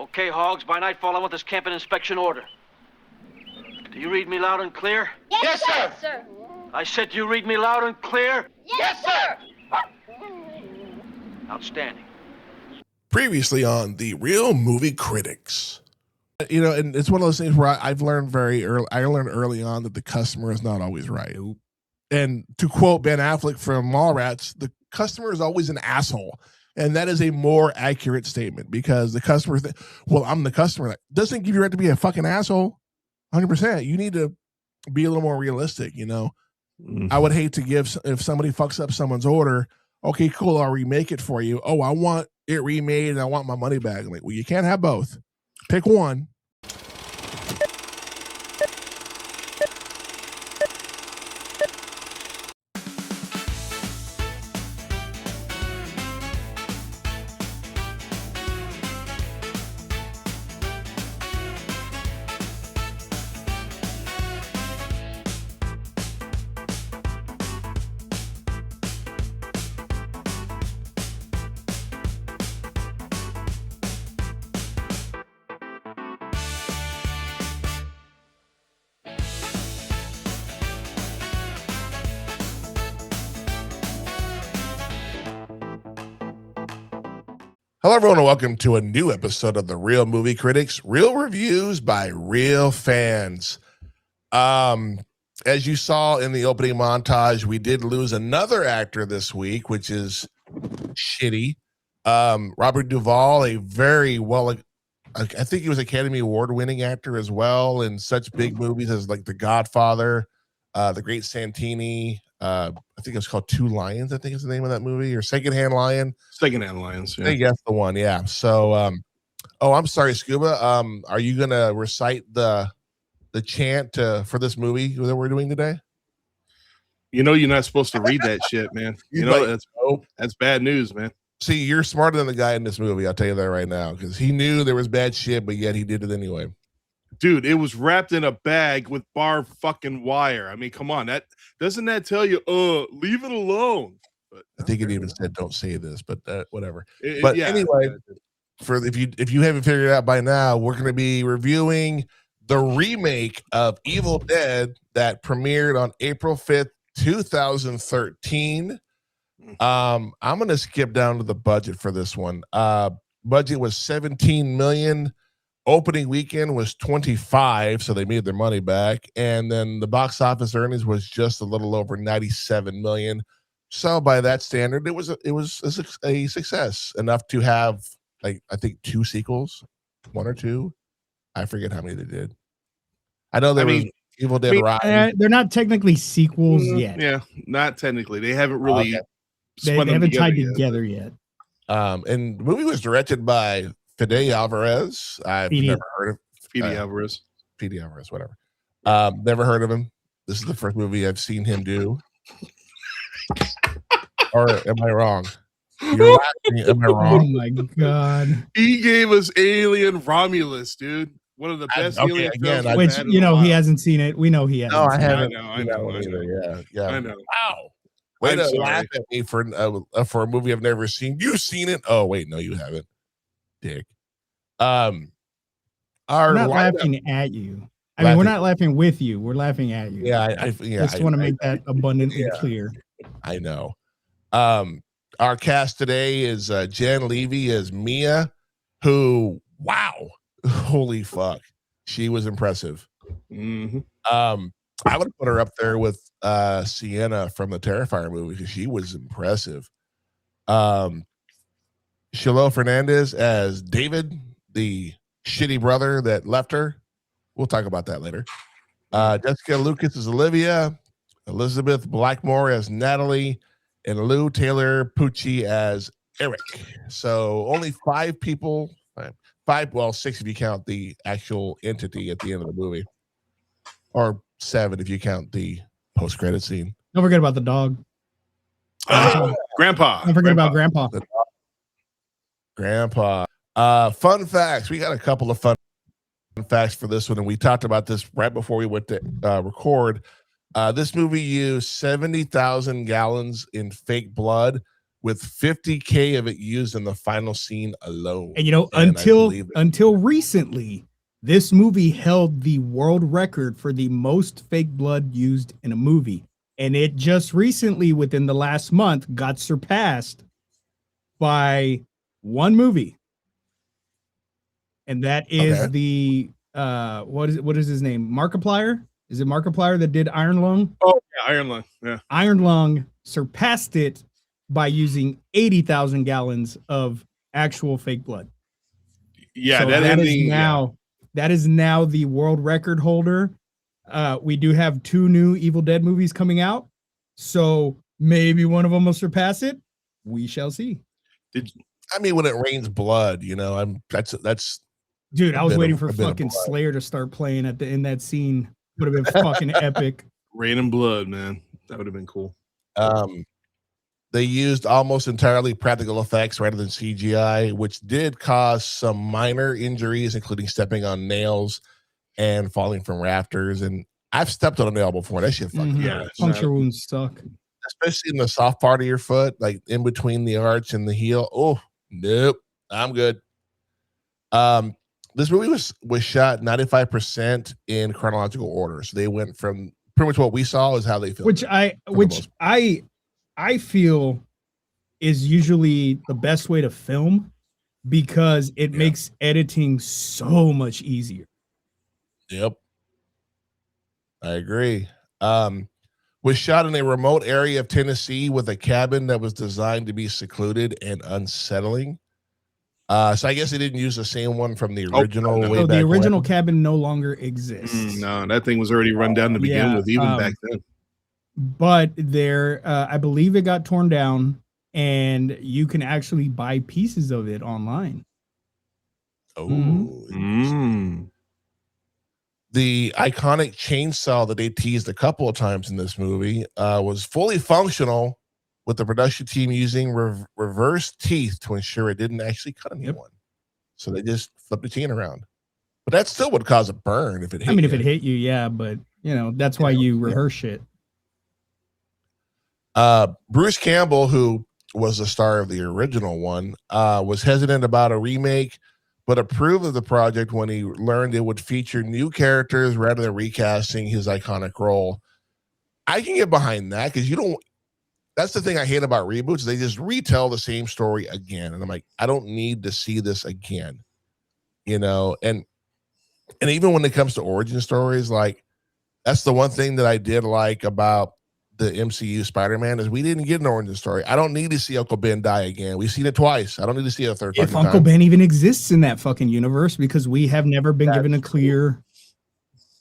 Okay, Hogs, by nightfall I want this camp in inspection order. Do you read me loud and clear? Yes, sir. I said, do you read me loud and clear? Yes, sir. Outstanding. Previously on The Real Movie Critics. You know, and it's one of those things where I've learned very early. I learned early on that the customer is not always right. And to quote Ben Affleck from Mallrats, the customer is always an asshole. And that is a more accurate statement because the customer, well, I'm the customer. That doesn't give you right to be a fucking asshole. 100%. You need to be a little more realistic, you know. I would hate to give, if somebody fucks up someone's order, okay, cool, I'll remake it for you. Oh, I want it remade and I want my money back. I'm like, well, you can't have both. Pick one. Hello, everyone, and welcome to a new episode of The Real Movie Critics, real reviews by real fans. As you saw in the opening montage, we did lose another actor this week, which is shitty. Robert Duvall, a very well, I think he was Academy Award-winning actor as well in such big movies as like The Godfather, The Great Santini. I think it was called Two Lions, I think is the name of that movie, or Secondhand Lion. Secondhand Lions, yeah. I think that's the one, yeah. So, oh, I'm sorry, Scuba. Are you gonna recite the chant for this movie that we're doing today? You know, you're not supposed to read that shit, man. You know, that's bad news, man. See, you're smarter than the guy in this movie. I'll tell you that right now, because he knew there was bad shit, but yet he did it anyway. Dude, it was wrapped in a bag with barbed fucking wire. I mean, come on, that doesn't that tell you, leave it alone? But I think it even said, "Don't say this," but whatever. Yeah, anyway, if you haven't figured it out by now, we're going to be reviewing the remake of Evil Dead that premiered on April 5th, 2013. I'm going to skip down to the budget for this one. Budget was $17 million. Opening weekend was 25, so they made their money back, and then the box office earnings was just a little over 97 million. So by that standard, it was a success, enough to have, like, I think 2 sequels, 1 or 2. I forget how many they did. I know there was Evil Dead Rise. They're not technically sequels yet. Yeah, not technically. They haven't really. They haven't tied together yet. And the movie was directed by Fede Alvarez. I've never heard of Fede Alvarez. Fede Alvarez, whatever. Never heard of him. This is the first movie I've seen him do. Or am I wrong? You're laughing. Am I wrong? Oh my god! He gave us Alien Romulus, dude. One of the best alien films. Which, you know, he hasn't seen it. We know he hasn't. No, I haven't. I know. Yeah. I know. Wow. Way to laugh at me for a movie I've never seen. You've seen it? Oh wait, no, you haven't. Dick. We're not laughing at you. I mean, we're not laughing with you. We're laughing at you. Yeah, I just want to make that abundantly clear. I know. Our cast today is Jane Levy as Mia, who, wow, holy fuck, she was impressive. Mm-hmm. I would put her up there with Sienna from the Terrifier movie because she was impressive. Shiloh Fernandez as David, the shitty brother that left her. We'll talk about that later. Jessica Lucas as Olivia, Elizabeth Blackmore as Natalie, and Lou Taylor Pucci as Eric. So only 5 people, 6 if you count the actual entity at the end of the movie, or 7 if you count the post-credit scene. Don't forget about the dog. Grandpa. Don't forget about Grandpa. Grandpa. Fun facts. We got a couple of fun facts for this one, and we talked about this right before we went to record. This movie used 70,000 gallons in fake blood, with 50K of it used in the final scene alone. And until recently, this movie held the world record for the most fake blood used in a movie. And it just recently, within the last month, got surpassed by one movie. And that is the what is his name? Markiplier? Is it Markiplier that did Iron Lung? Oh, yeah, Iron Lung. Yeah. Iron Lung surpassed it by using 80,000 gallons of actual fake blood. Yeah, so that is now the world record holder. We do have 2 new Evil Dead movies coming out, so maybe one of them will surpass it. We shall see. When it rains blood, that's. Dude, I was waiting for fucking Slayer to start playing in that scene. Would have been fucking epic. Rain and blood, man. That would have been cool. They used almost entirely practical effects rather than CGI, which did cause some minor injuries, including stepping on nails and falling from rafters. And I've stepped on a nail before. That shit fucking hurts. Puncture wounds suck. Especially in the soft part of your foot, like in between the arch and the heel. Oh, nope. I'm good. This movie was shot 95% in chronological order. So they went from pretty much what we saw is how they filmed. Which I feel is usually the best way to film because it makes editing so much easier. Yep. I agree. Was shot in a remote area of Tennessee with a cabin that was designed to be secluded and unsettling. So I guess they didn't use the same one from the original. So the original cabin no longer exists. No, that thing was already run down to begin with, even back then. But I believe it got torn down, and you can actually buy pieces of it online. Oh. The iconic chainsaw that they teased a couple of times in this movie was fully functional, with the production team using reverse teeth to ensure it didn't actually cut anyone. So they just flipped the chain around. But that still would cause a burn if it hit you. If it hit you, yeah, but that's why you rehearse shit. Bruce Campbell, who was the star of the original one, was hesitant about a remake, but approved of the project when he learned it would feature new characters rather than recasting his iconic role. I can get behind that because that's the thing I hate about reboots. They just retell the same story again. And I'm like, I don't need to see this again, and even when it comes to origin stories, like that's the one thing that I did like about the MCU Spider-Man is we didn't get an origin story. I don't need to see Uncle Ben die again. We've seen it twice. I don't need to see it a third time. If Uncle Ben even exists in that fucking universe, because we have never been given a clear.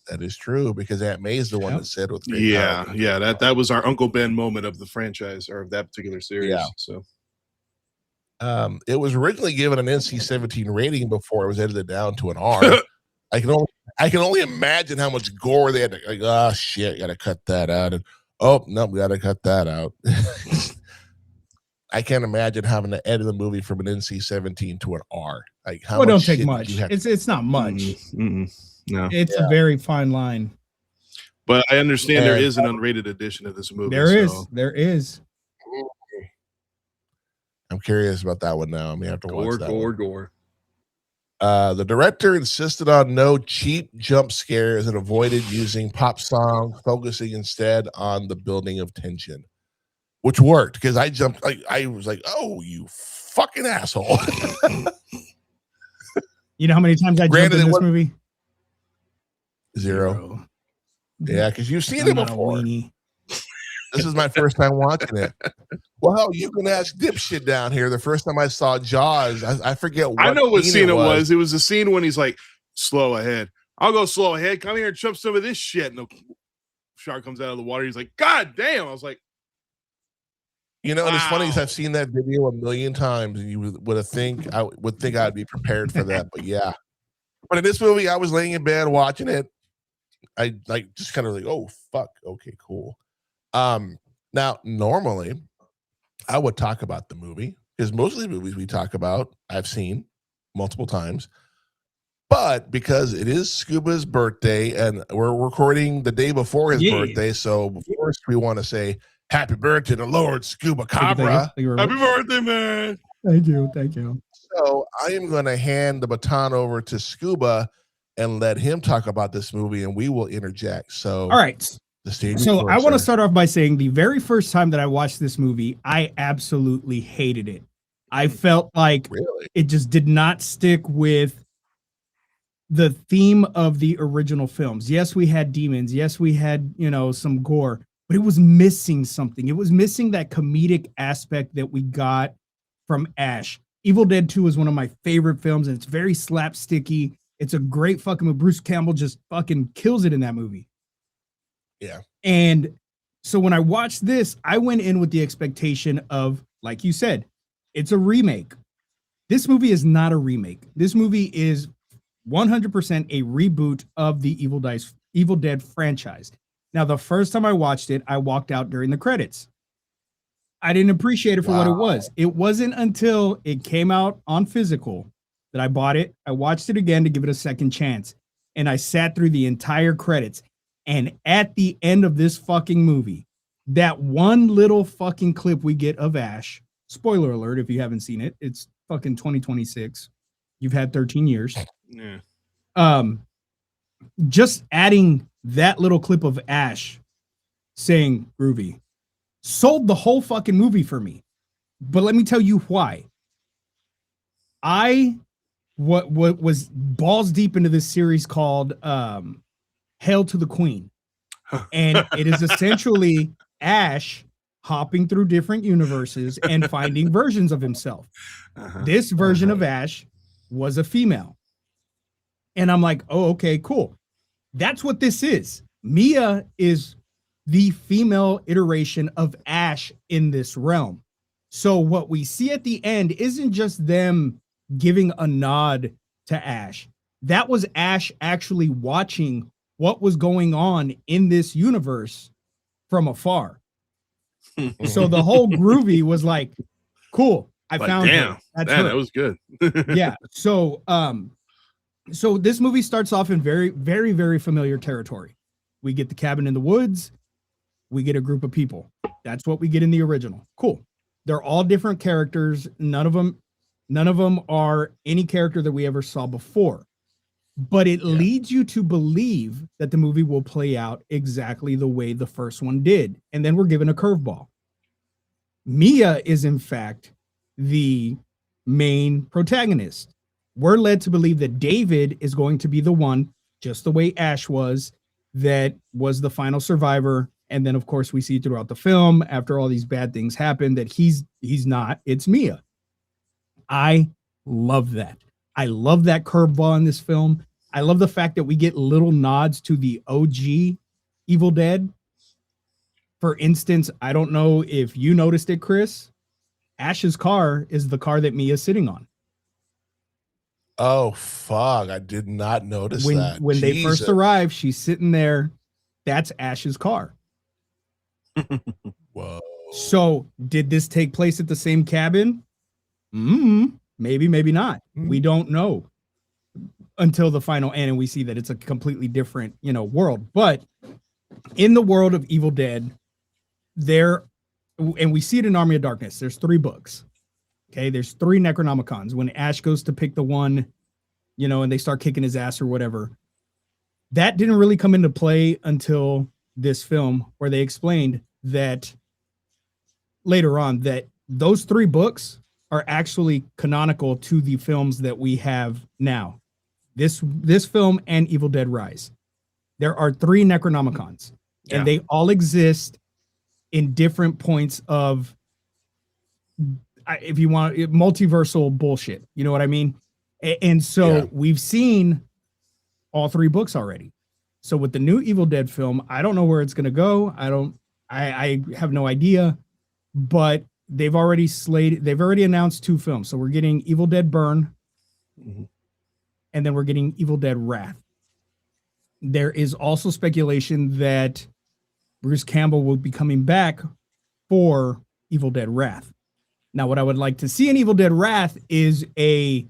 That is true, because Aunt May is the one that said with that was our Uncle Ben moment of the franchise or of that particular series. Yeah. So it was originally given an NC-17 rating before it was edited down to an R. I can only imagine how much gore they had to shit, gotta cut that out. And we gotta cut that out. I can't imagine having to edit the movie from an NC-17 to an R. Like how much don't take much. It's not much. No, it's a very fine line. But I understand there is an unrated edition of this movie. There is. I'm curious about that one now. I'm gonna have to watch that. Gore. The director insisted on no cheap jump scares and avoided using pop songs, focusing instead on the building of tension, which worked because I jumped. I was like, "Oh, you fucking asshole!" You know how many times I jumped in this movie? Zero. Yeah, because you've seen it before. This is my first time watching it. Well, you can ask dipshit down here. The first time I saw Jaws, I forget what. I know what scene it was. It was the scene when he's like, slow ahead. I'll go slow ahead. Come here and chump some of this shit. And the shark comes out of the water. He's like, God damn. I was like, and it's funny because I've seen that video a million times, and you would think I'd be prepared for that. But yeah. But in this movie, I was laying in bed watching it. I just kind of like, oh fuck, okay, cool. Now normally I would talk about the movie because most of the movies we talk about I've seen multiple times, but because it is Scuba's birthday and we're recording the day before his birthday, so first we want to say Happy birthday to Lord Scuba-Cabra. Thank you very Happy much. birthday, man. Thank you. So I am going to hand the baton over to Scuba and let him talk about this movie, and we will interject. So, All right. the stage is So yours, I want to sir. start off by saying the very first time that I watched this movie, I absolutely hated it. I felt like Really? it just did not stick with the theme of the original films. Yes, we had demons. Yes, we had, some gore, but it was missing something. It was missing that comedic aspect that we got from Ash. Evil Dead 2 is one of my favorite films, and it's very slapsticky. It's a great fucking movie. Bruce Campbell just fucking kills it in that movie. Yeah. And so when I watched this, I went in with the expectation of, like you said, it's a remake. This movie is not a remake. This movie is 100% a reboot of the Evil Dead franchise. Now, the first time I watched it, I walked out during the credits. I didn't appreciate it for what it was. It wasn't until it came out on physical that I bought it. I watched it again to give it a second chance. And I sat through the entire credits. And at the end of this fucking movie, that one little fucking clip we get of Ash, spoiler alert if you haven't seen it, it's fucking 2026. You've had 13 years. Yeah. Just adding that little clip of Ash saying Groovy sold the whole fucking movie for me. But let me tell you why. What was balls deep into this series called Hail to the Queen. And it is essentially Ash hopping through different universes and finding versions of himself. This version of Ash was a female. And I'm like, oh, okay, cool. That's what this is. Mia is the female iteration of Ash in this realm. So what we see at the end isn't just them giving a nod to Ash. That was Ash actually watching what was going on in this universe from afar. So the whole Groovy was like, cool, I found her. That's her. That was good. Yeah. So so this movie starts off in very, very, very familiar territory. We get the cabin in the woods. We get a group of people. That's what we get in the original. Cool. They're all different characters. None of them are any character that we ever saw before. But it leads you to believe that the movie will play out exactly the way the first one did. And then we're given a curveball. Mia is, in fact, the main protagonist. We're led to believe that David is going to be the one, just the way Ash was, that was the final survivor. And then, of course, we see throughout the film, after all these bad things happen, that he's not. It's Mia. I love that. I love that curveball in this film. I love the fact that we get little nods to the OG Evil Dead. For instance, I don't know if you noticed it, Chris. Ash's car is the car that Mia's sitting on. Oh, fuck. I did not notice that. When they first Jesus. arrive, she's sitting there. That's Ash's car. Whoa. So did this take place at the same cabin? Maybe, maybe not. We don't know until the final end, and we see that it's a completely different, world. But in the world of Evil Dead, and we see it in Army of Darkness, there's 3 books. Okay, there's 3 Necronomicons. When Ash goes to pick the one, and they start kicking his ass or whatever, that didn't really come into play until this film, where they explained that later on that those 3 books are actually canonical to the films that we have now. This film and Evil Dead Rise. There are 3 Necronomicons, and they all exist in different points of, if you want, multiversal bullshit. You know what I mean? And so we've seen all 3 books already. So with the new Evil Dead film, I don't know where it's going to go. I have no idea, but they've already announced 2 films. So we're getting Evil Dead Burn, and then we're getting Evil Dead Wrath. There is also speculation that Bruce Campbell will be coming back for Evil Dead Wrath. Now, what I would like to see in Evil Dead Wrath is a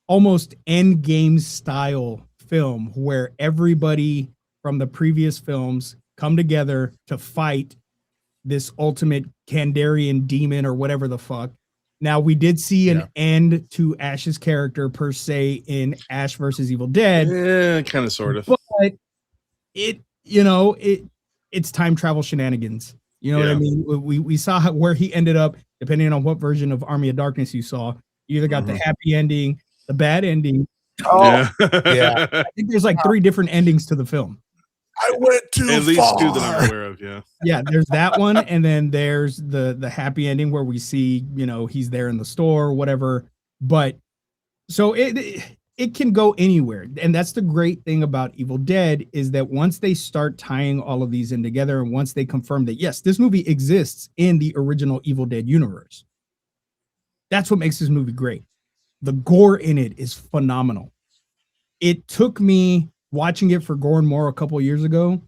almost Endgame style film where everybody from the previous films come together to fight this ultimate Kandarian demon or whatever the fuck. Now we did see an end to Ash's character per se in Ash versus Evil Dead. Yeah, kind of, sort of. But it's time travel shenanigans. You know what I mean? We saw where he ended up, depending on what version of Army of Darkness you saw. You either got the happy ending, the bad ending. Yeah. I think there's like 3 different endings to the film. I went too far. At least 2 that I'm aware of, Yeah, there's that one, and then there's the happy ending where we see, he's there in the store or whatever. But so it can go anywhere. And that's the great thing about Evil Dead, is that once they start tying all of these in together, and once they confirm that, yes, this movie exists in the original Evil Dead universe, that's what makes this movie great. The gore in it is phenomenal. It took me watching it for Gore and More a couple of years ago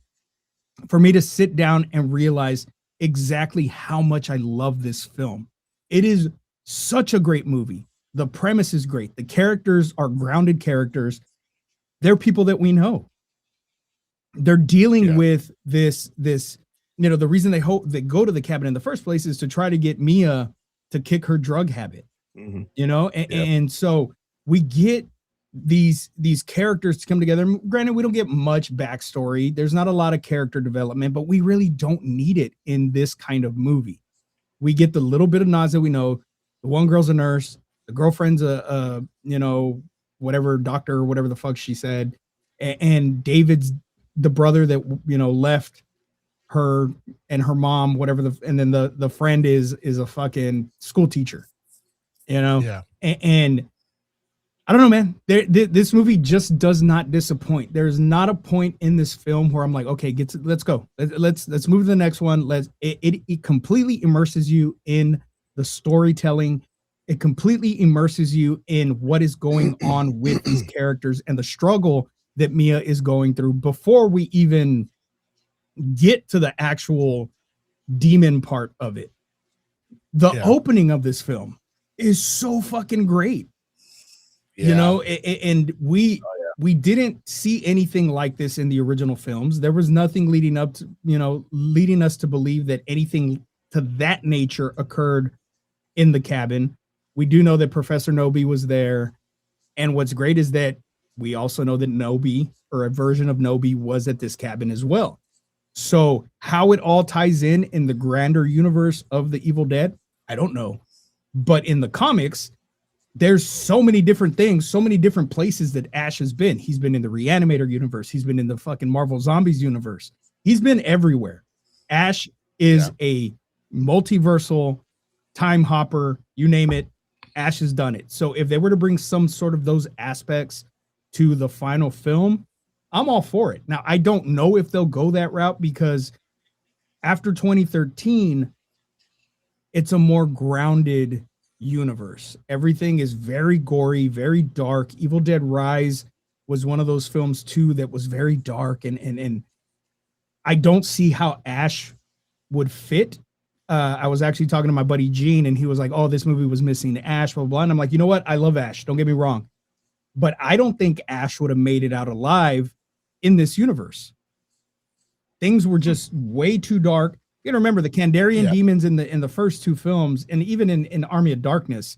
for me to sit down and realize exactly how much I love this film. It is such a great movie. The premise is great. The characters are grounded characters. They're people that we know. They're dealing with this, the reason they go to the cabin in the first place is to try to get Mia to kick her drug habit, and so we get these characters to come together. Granted, we don't get much backstory. There's not a lot of character development, but we really don't need it in this kind of movie. We get the little bit of nods that we know. The one girl's a nurse. The girlfriend's whatever doctor or whatever the fuck she said. And David's the brother that, left her and her mom, whatever. And then the friend is a fucking school teacher, Yeah. And I don't know, man. This movie just does not disappoint. There's not a point in this film where I'm like, okay, let's go. Let's move to the next one. It completely immerses you in the storytelling. It completely immerses you in what is going on with these characters and the struggle that Mia is going through before we even get to the actual demon part of it. The opening of this film is so fucking great. And we didn't see anything like this in the original films. There was nothing leading up to, leading us to believe that anything to that nature occurred in the cabin. We do know that Professor Nobi was there. And what's great is that we also know that Nobi, or a version of Nobi, was at this cabin as well. So how it all ties in the grander universe of the Evil Dead, I don't know. But in the comics, there's so many different things, so many different places that Ash has been. He's been in the Reanimator universe. He's been in the fucking Marvel Zombies universe. He's been everywhere. Ash is a multiversal time hopper, you name it. Ash has done it. So if they were to bring some sort of those aspects to the final film, I'm all for it. Now, I don't know if they'll go that route, because after 2013, it's a more grounded universe. Everything is very gory, very dark. Evil Dead Rise was one of those films too that was very dark, and I don't see how Ash would fit. I was actually talking to my buddy Gene, and he was like, "Oh, this movie was missing Ash, blah, blah, blah." And I'm like, you know what? I love Ash. Don't get me wrong, but I don't think Ash would have made it out alive in this universe. Things were just way too dark. You gotta remember the Kandarian demons in the first 2 films, and even in Army of Darkness,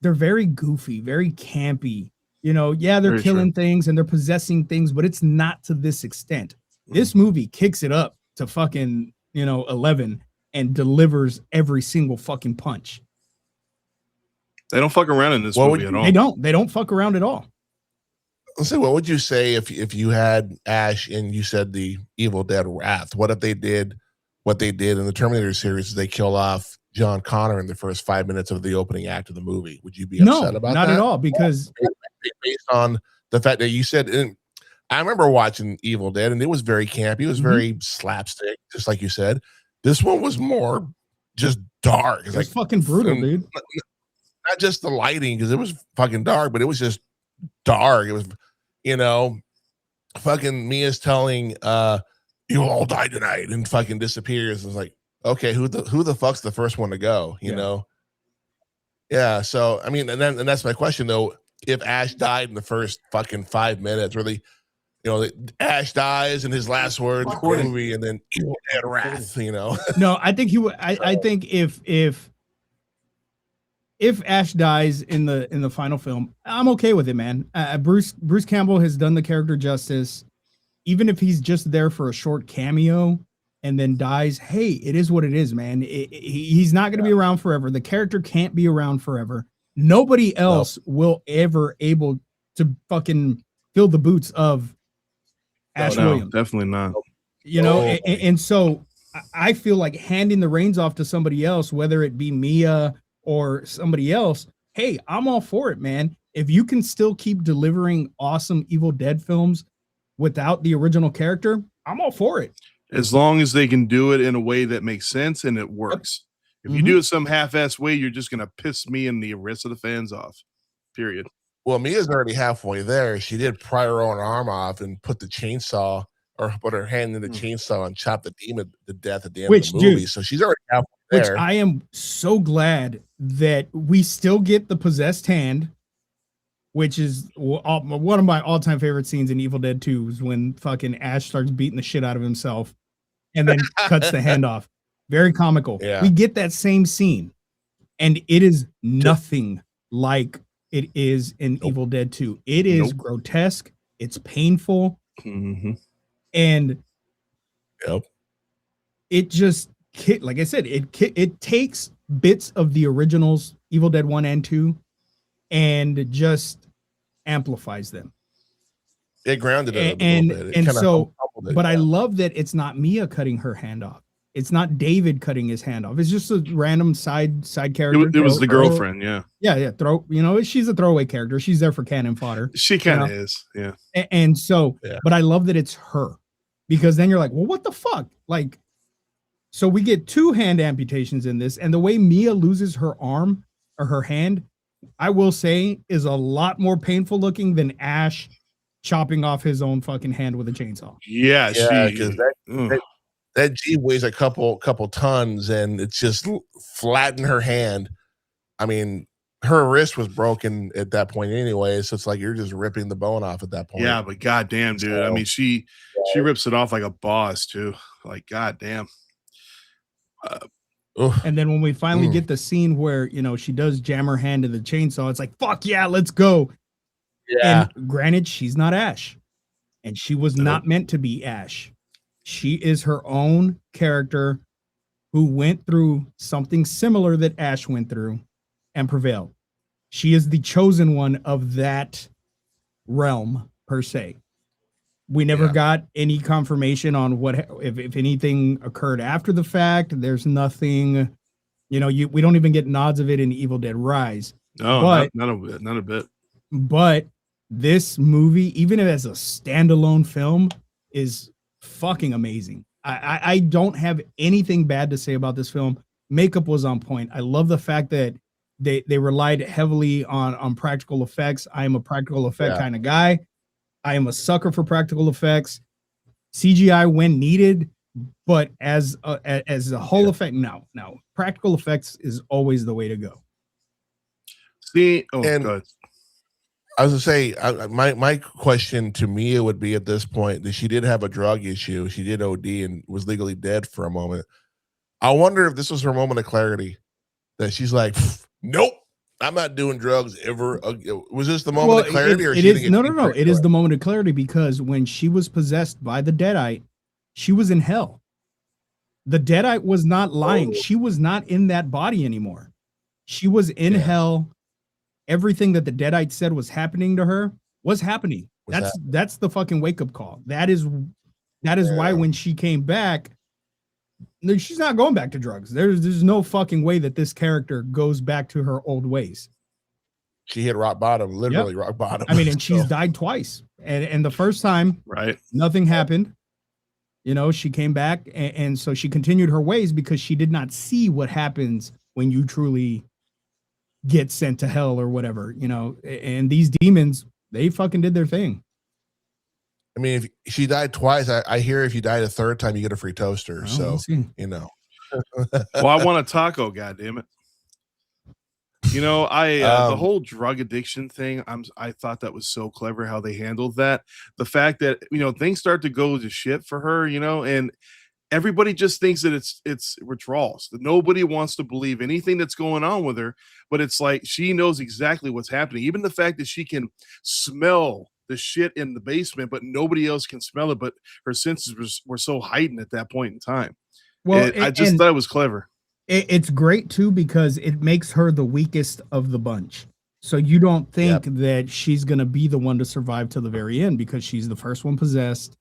they're very goofy, very campy. They're very killing things and they're possessing things, but it's not to this extent. This movie kicks it up to fucking 11 and delivers every single fucking punch. They don't fuck around in this movie at all. They don't fuck around at all. Let's say, what would you say if you had Ash and you said the Evil Dead Wrath? What if they did what they did in the Terminator series? They kill off John Connor in the first 5 minutes of the opening act of the movie. Would you be upset about that? No, not at all, because based on the fact that you said, and I remember watching Evil Dead, and it was very campy. It was very slapstick, just like you said. This one was more just dark. It's like fucking brutal, dude. Not just the lighting, because it was fucking dark, but it was just dark. It was, fucking Mia's telling you will all die tonight, and fucking disappears. It's like, okay, who the fuck's the first one to go? You know? Yeah. So I mean, and that's my question though. If Ash died in the first fucking 5 minutes, really, you know, Ash dies and his last words, Groovy, and then Evil Dead Wrath, you know. No, I think he would. I think if Ash dies in the final film, I'm okay with it, man. Bruce Campbell has done the character justice. Even if he's just there for a short cameo and then dies, hey, it is what it is, man. He's not going to be around forever. The character can't be around forever. Nobody else will ever able to fucking fill the boots of Ash Williams. Definitely not. You know, and so I feel like handing the reins off to somebody else, whether it be Mia or somebody else, hey, I'm all for it, man. If you can still keep delivering awesome Evil Dead films without the original character, I'm all for it. As long as they can do it in a way that makes sense and it works. If you do it some half-ass way, you're just going to piss me and the rest of the fans off. Period. Well, Mia's already halfway there. She did pry her own arm off and put the chainsaw or put her hand in the chainsaw and chop the demon to death at the end of the movie. So she's already halfway there. Which I am so glad that we still get the possessed hand, which is one of my all-time favorite scenes in Evil Dead 2 is when fucking Ash starts beating the shit out of himself and then cuts the hand off. Very comical. Yeah. We get that same scene, and it is nothing like it is in Evil Dead 2. It is grotesque. It's painful. And it just, like I said, it takes bits of the originals, Evil Dead 1 and 2, and just amplifies them. It grounded it a little bit. And so, but I love that it's not Mia cutting her hand off. It's not David cutting his hand off. It's just a random side character. It was the girlfriend, yeah. Yeah. She's a throwaway character. She's there for cannon fodder. She kind of is, yeah. And so, but I love that it's her, because then you're like, well, what the fuck? Like, so we get 2 hand amputations in this, and the way Mia loses her arm or her hand, I will say, is a lot more painful looking than Ash chopping off his own fucking hand with a chainsaw. Yeah, because that G weighs a couple tons, and it's just flattened her hand. I mean, her wrist was broken at that point anyway, so it's like you're just ripping the bone off at that point. Yeah, but goddamn, dude. I mean, she rips it off like a boss too. Like, goddamn. And then when we finally get the scene where, she does jam her hand in the chainsaw, it's like, fuck yeah, let's go. Yeah. And granted, she's not Ash, and she was not meant to be Ash. She is her own character who went through something similar that Ash went through and prevailed. She is the chosen one of that realm, per se. We never got any confirmation on what if anything occurred after the fact. There's nothing, we don't even get nods of it in Evil Dead Rise. No, but, not a bit. But this movie, even as a standalone film, is fucking amazing. I don't have anything bad to say about this film. Makeup was on point. I love the fact that they relied heavily on practical effects. I am a practical effect kind of guy. I am a sucker for practical effects. CGI when needed, but as a whole effect, no. Practical effects is always the way to go. See, God. I was gonna say, my question to Mia would be at this point that she did have a drug issue. She did OD and was legally dead for a moment. I wonder if this was her moment of clarity, that she's like, nope, I'm not doing drugs ever. Was this the moment of clarity? It is no. It is the moment of clarity, because when she was possessed by the Deadite, she was in hell. The Deadite was not lying. She was not in that body anymore. She was in hell. Everything that the Deadite said was happening to her was happening. That's the fucking wake up call. That is why when she came back, she's not going back to drugs. There's no fucking way that this character goes back to her old ways. She hit rock bottom, literally rock bottom. I mean, and she's died twice. And the first time, nothing happened. She came back, and so she continued her ways because she did not see what happens when you truly get sent to hell or whatever, and these demons, they fucking did their thing. I mean, if she died twice, I hear if you died a third time, you get a free toaster. So, Well, I want a taco, goddammit. You know, the whole drug addiction thing, I thought that was so clever how they handled that. The fact that, you know, things start to go to shit for her, you know, and everybody just thinks that it's withdrawals. That nobody wants to believe anything that's going on with her, but it's like she knows exactly what's happening. Even the fact that she can smell the shit in the basement, but nobody else can smell it, but her senses were so heightened at that point in time. Well, I just thought it was clever. It's great too because it makes her the weakest of the bunch. So you don't think that she's going to be the one to survive till the very end because she's the first one possessed.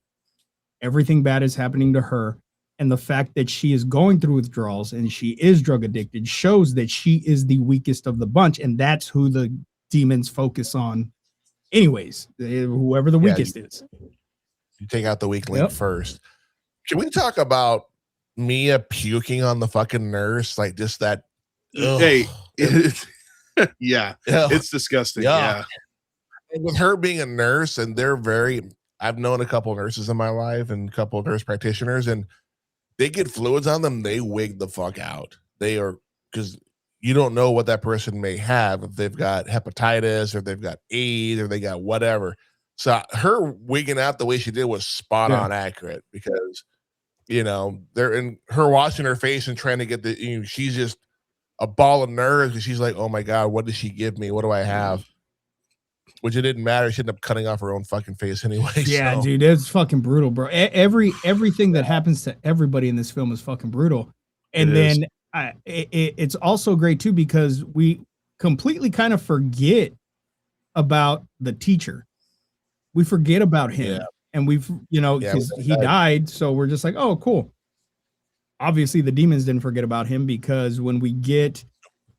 Everything bad is happening to her. And the fact that she is going through withdrawals and she is drug addicted shows that she is the weakest of the bunch. And that's who the demons focus on anyways, whoever the weakest is. You take out the weak link first. Can we talk about Mia puking on the fucking nurse? Like just that. Hey, it's disgusting. Yeah. And with her being a nurse, and I've known a couple of nurses in my life and a couple of nurse practitioners, and they get fluids on them, they wig the fuck out. They are, because you don't know what that person may have, if they've got hepatitis or they've got AIDS or they got whatever. So her wigging out the way she did was spot on accurate because, you know, they're in her washing her face and trying to get she's just a ball of nerves and she's like, oh my God, what does she give me? What do I have? Which it didn't matter. She ended up cutting off her own fucking face anyway. Yeah, so. dude, it's fucking brutal, bro. Everything that happens to everybody in this film is fucking brutal. And then it's also great too because we completely kind of forget about the teacher. We forget about him. And we've, you know, because he died. So we're just like, oh, cool. Obviously, the demons didn't forget about him because when we get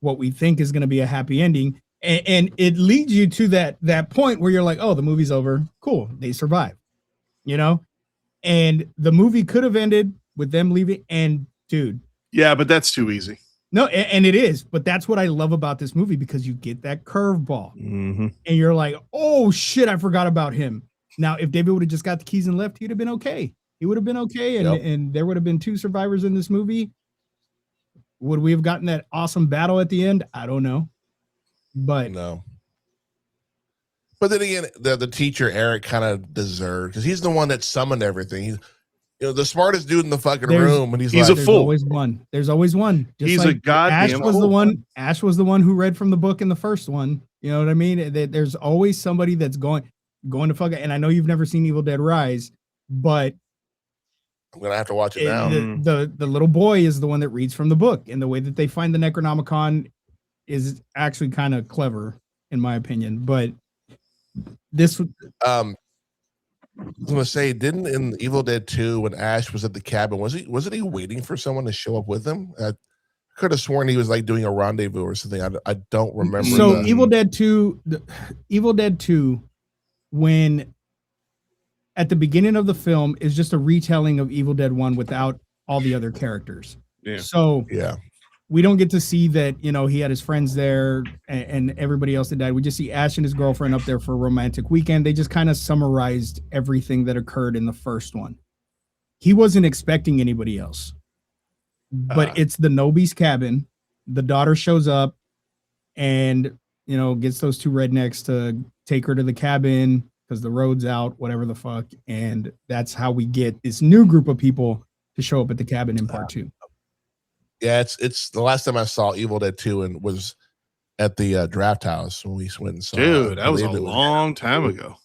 what we think is going to be a happy ending, and it leads you to that point where you're like, oh, the movie's over. Cool. They survive, you know? And the movie could have ended with them leaving. And dude. Yeah, but that's too easy. No, and it is. But that's what I love about this movie because you get that curveball. Mm-hmm. And you're like, oh, shit, I forgot about him. Now, if David would have just got the keys and left, he'd have been okay. He would have been okay. And there would have been 2 survivors in this movie. Would we have gotten that awesome battle at the end? I don't know. But no. But then again, the teacher, Eric, kind of deserved because he's the one that summoned everything. He's, you know, the smartest dude in the fucking room. And he's like, a fool. There's always one. Just he's like a goddamn fool. Ash was the one who read from the book in the first one. You know what I mean? There's always somebody that's going to fuck it. And I know you've never seen Evil Dead Rise, but I'm gonna have to watch it now. The little boy is the one that reads from the book, and the way that they find the Necronomicon is actually kind of clever, in my opinion. But this, I was gonna say, didn't in Evil Dead 2 when Ash was at the cabin, wasn't he waiting for someone to show up with him? I could have sworn he was like doing a rendezvous or something. I don't remember. So Evil Dead 2, when at the beginning of the film is just a retelling of Evil Dead 1 without all the other characters. Yeah. So we don't get to see that, you know, he had his friends there and everybody else that died. We just see Ash and his girlfriend up there for a romantic weekend. They just kind of summarized everything that occurred in the first one. He wasn't expecting anybody else. But it's the Nobi's cabin. The daughter shows up and, you know, gets those 2 rednecks to take her to the cabin because the road's out, whatever the fuck. And that's how we get this new group of people to show up at the cabin in part 2. Yeah, it's the last time I saw Evil Dead 2 and was at the Draft House when we went and saw. Dude, that was a long time ago.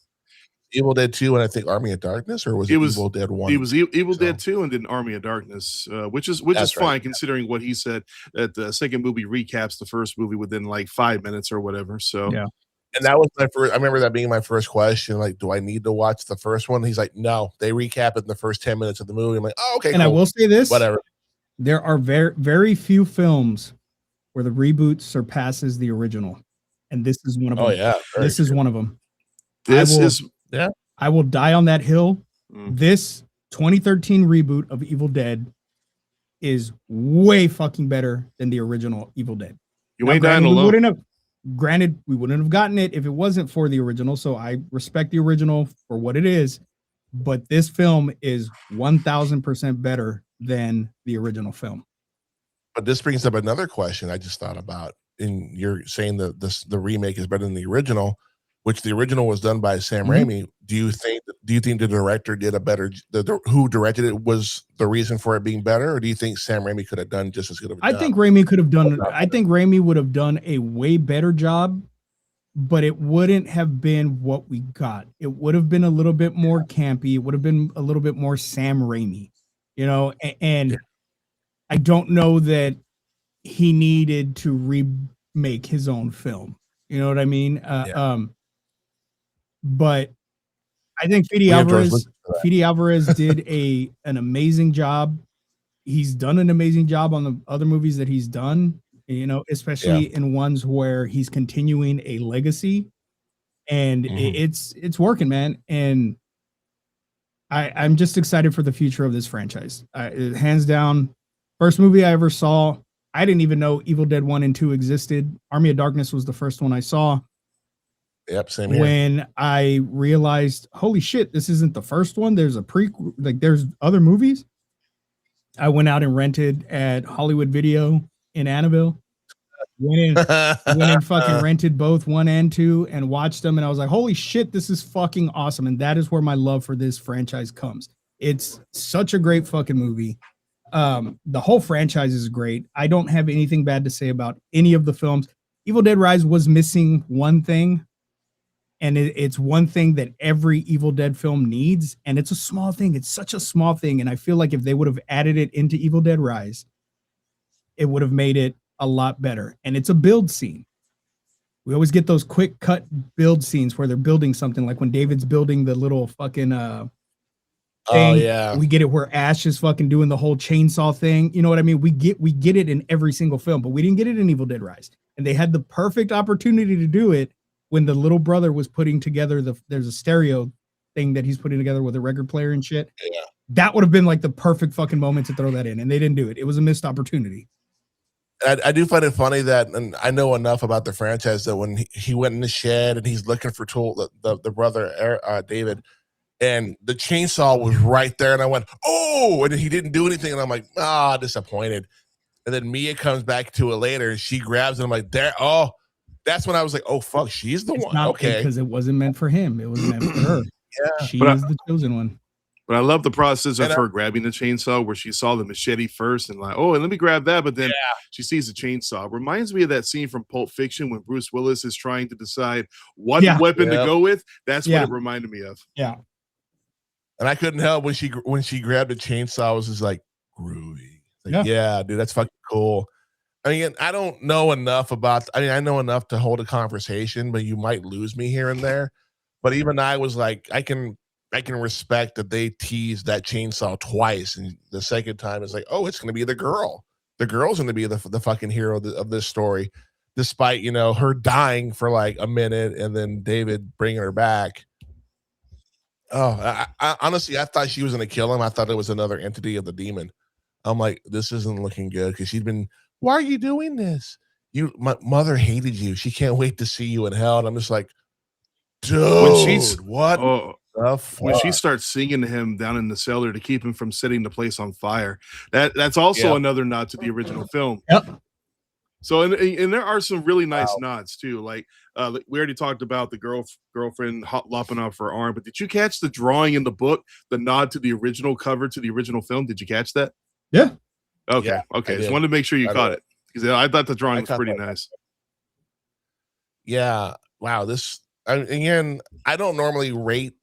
Evil Dead 2 and I think Army of Darkness, or was it Evil Dead 1? It was Evil Dead 2 and then Army of Darkness, which is fine considering what he said that the second movie recaps the first movie within like 5 minutes or whatever. So yeah. And that was my first. I remember that being my first question. Like, do I need to watch the first one? He's like, no. They recap it in the first 10 minutes of the movie. I'm like, oh, okay. And cool. I will say this: whatever. There are very, very few films where the reboot surpasses the original, and this is one of them. Oh yeah, this is one of them. Yeah. I will die on that hill. This 2013 reboot of Evil Dead is way fucking better than the original Evil Dead. You ain't dying alone. Granted, we wouldn't have gotten it if it wasn't for the original, so I respect the original for what it is, but this film is 1000% better than the original film. But this brings up another question I just thought about. and you're saying that the remake is better than the original, which the original was done by Sam Mhm. Raimi. Do you think the director did a better? Who directed it was the reason for it being better, or do you think Sam Raimi could have done just as good of a job? I think Raimi could have done. I think Raimi would have done a way better job, but it wouldn't have been what we got. It would have been a little bit more campy. It would have been a little bit more Sam Raimi, you know. And I don't know that he needed to remake his own film. You know what I mean? But I think Fede Alvarez did an amazing job. He's done an amazing job on the other movies that he's done, you know, especially in ones where he's continuing a legacy, and it's working, man. And I'm just excited for the future of this franchise. Hands down, first movie I ever saw. I didn't even know Evil Dead 1 and 2 existed. Army of Darkness was the first one I saw. Yep, same here. When I realized, holy shit, this isn't the first one. There's a prequel, like there's other movies. I went out and rented at Hollywood Video in Annabelle. Went in fucking rented both 1 and 2 and watched them. And I was like, holy shit, this is fucking awesome. And that is where my love for this franchise comes. It's such a great fucking movie. The whole franchise is great. I don't have anything bad to say about any of the films. Evil Dead Rise was missing one thing. And it's one thing that every Evil Dead film needs. And it's a small thing. It's such a small thing. And I feel like if they would have added it into Evil Dead Rise, it would have made it a lot better. And it's a build scene. We always get those quick cut build scenes where they're building something, like when David's building the little fucking thing. Oh yeah. We get it where Ash is fucking doing the whole chainsaw thing. You know what I mean? We get it in every single film, but we didn't get it in Evil Dead Rise. And they had the perfect opportunity to do it when the little brother was putting together there's a stereo thing that he's putting together with a record player and shit. Yeah. That would have been like the perfect fucking moment to throw that in, and they didn't do it. It was a missed opportunity. I do find it funny that, and I know enough about the franchise that when he went in the shed and he's looking for Tool, the brother David, and the chainsaw was right there, and I went, oh, and he didn't do anything, and I'm like, disappointed. And then Mia comes back to it later, and she grabs it. I'm like, there, oh. That's when I was like, oh, fuck, she's the one. Okay. Because it wasn't meant for him. It was meant for her. Yeah. She is the chosen one. But I love the process of her grabbing the chainsaw where she saw the machete first and like, oh, and let me grab that. But then she sees the chainsaw. Reminds me of that scene from Pulp Fiction when Bruce Willis is trying to decide what weapon to go with. That's what it reminded me of. Yeah. And I couldn't help when she grabbed the chainsaw, I was just like, groovy. Like, yeah, dude, that's fucking cool. I mean, I don't know enough about, I know enough to hold a conversation, but you might lose me here and there. But even I was like, I can respect that they teased that chainsaw twice. And the second time it's like, oh, it's going to be the girl. The girl's going to be the fucking hero of this story, despite, you know, her dying for like a minute and then David bringing her back. Oh, I honestly, I thought she was going to kill him. I thought it was another entity of the demon. I'm like, this isn't looking good because she'd been, why are you doing this? My mother hated you. She can't wait to see you in hell. And I'm just like, dude, what? When she starts singing to him down in the cellar to keep him from setting the place on fire, that's also another nod to the original film. Yep. So and there are some really nice nods too. Like we already talked about the girlfriend lopping off her arm, but did you catch the drawing in the book, the nod to the original cover to the original film? Did you catch that? Yeah. Okay. Yeah, okay. Just wanted to make sure you caught it because I thought the drawing was pretty nice. Yeah. Wow. Again, I don't normally rate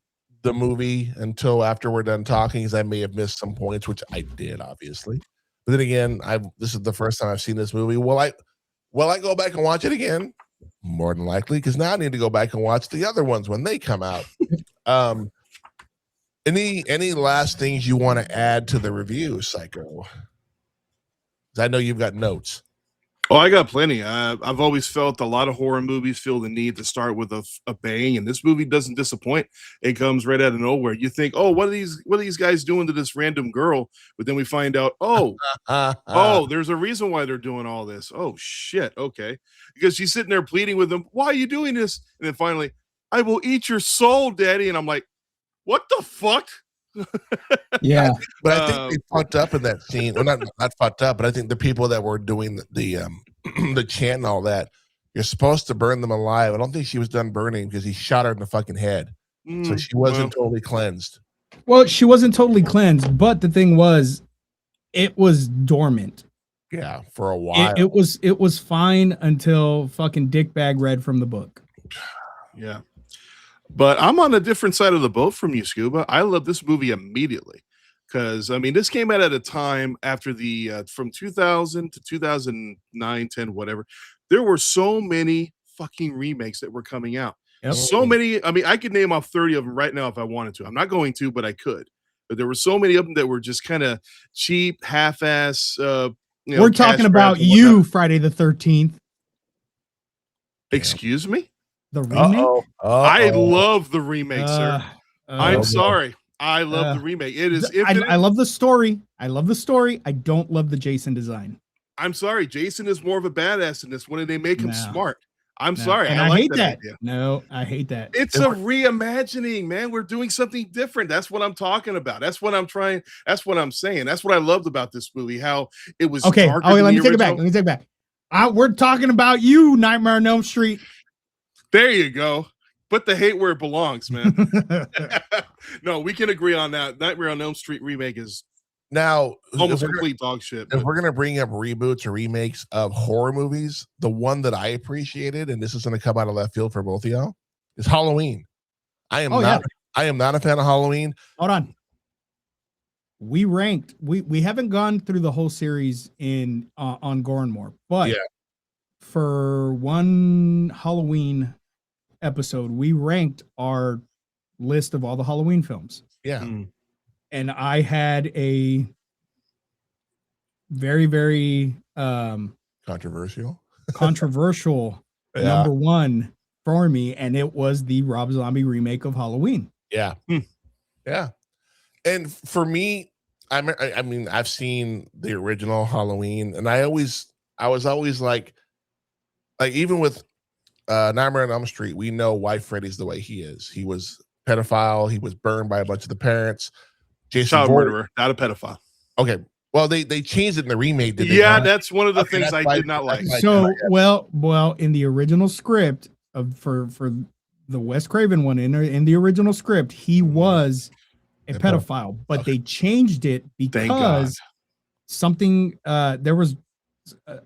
the movie until after we're done talking because I may have missed some points, which I did, obviously. But then again, this is the first time I've seen this movie. Will I go back and watch it again? More than likely, because now I need to go back and watch the other ones when they come out. Any last things you want to add to the review, Psycho? I know you've got notes. Oh, I got plenty. I've always felt a lot of horror movies feel the need to start with a bang, and this movie doesn't disappoint. It comes right out of nowhere. You think, oh, what are these guys doing to this random girl? But then we find out, oh, there's a reason why they're doing all this. Oh shit, okay. Because she's sitting there pleading with them, why are you doing this? And then finally, I will eat your soul, Daddy. And I'm like, what the fuck? But I think they fucked up in that scene. Well, not fucked up, but I think the people that were doing the the chant and all that, you're supposed to burn them alive. I don't think she was done burning because he shot her in the fucking head. So she wasn't totally cleansed. Well, she wasn't totally cleansed, but the thing was, it was dormant. Yeah, for a while. It was fine until fucking dickbag read from the book. Yeah. But I'm on a different side of the boat from you, Scuba. I love this movie immediately. Because, I mean, this came out at a time after the, from 2000 to 2009, 10, whatever. There were so many fucking remakes that were coming out. Yep. So many. I mean, I could name off 30 of them right now if I wanted to. I'm not going to, but I could. But there were so many of them that were just kind of cheap, half-ass. We're talking about you, Friday the 13th. Excuse me? The remake? I love the remake, sir. I'm sorry. I love the remake. It is infinite. I love the story. I love the story. I don't love the Jason design. I'm sorry. Jason is more of a badass in this one, and they make him smart. I'm sorry. And I hate that. Idea. No, I hate that. It's a reimagining, man. We're doing something different. That's what I'm talking about. That's what I'm trying. That's what I'm saying. That's what I loved about this movie. How it was okay. Darker Okay, than let me the take it back. original. Let me take it back. We're talking about you, Nightmare on Elm Street. There you go. Put the hate where it belongs, man. No, we can agree on that. Nightmare on Elm Street remake is now almost complete dog shit. If we're gonna bring up reboots or remakes of horror movies, the one that I appreciated, and this is gonna come out of left field for both of y'all, is Halloween. I am not a fan of Halloween. Hold on. We ranked. We haven't gone through the whole series in on Gore and More, but for one Halloween episode, we ranked our list of all the Halloween films. Yeah. And I had a very, very controversial number one for me, and it was the Rob Zombie remake of Halloween. Yeah. Yeah. And for me, I mean, I've seen the original Halloween, and I was always like even with Nightmare on Elm Street, we know why Freddy's the way he is. He was pedophile. He was burned by a bunch of the parents. Child murderer, not a pedophile. Okay. Well, they changed it in the remake. That's one of the things I did not like. So, well, in the original script for the Wes Craven one, in the original script, he was a pedophile, but they changed it because something there was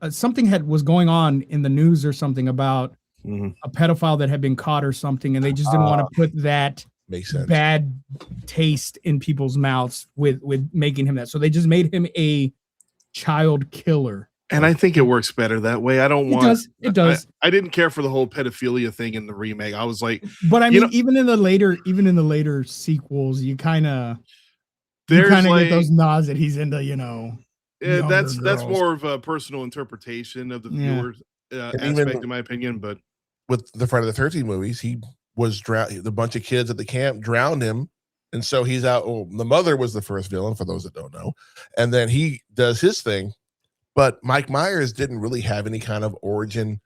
something was going on in the news or something about a pedophile that had been caught or something, and they just didn't want to put that bad taste in people's mouths with making him that. So they just made him a child killer. And I think it works better that way. I don't want it does. I didn't care for the whole pedophilia thing in the remake. I was like, but I mean, even in the later sequels, you kind of get those nods that he's into, that's more of a personal interpretation of the viewer's aspect, in my opinion. But with the Friday the 13th movies, he was drowned. The bunch of kids at the camp drowned him, and so he's out. Well, the mother was the first villain, for those that don't know, and then he does his thing. But Mike Myers didn't really have any kind of origin.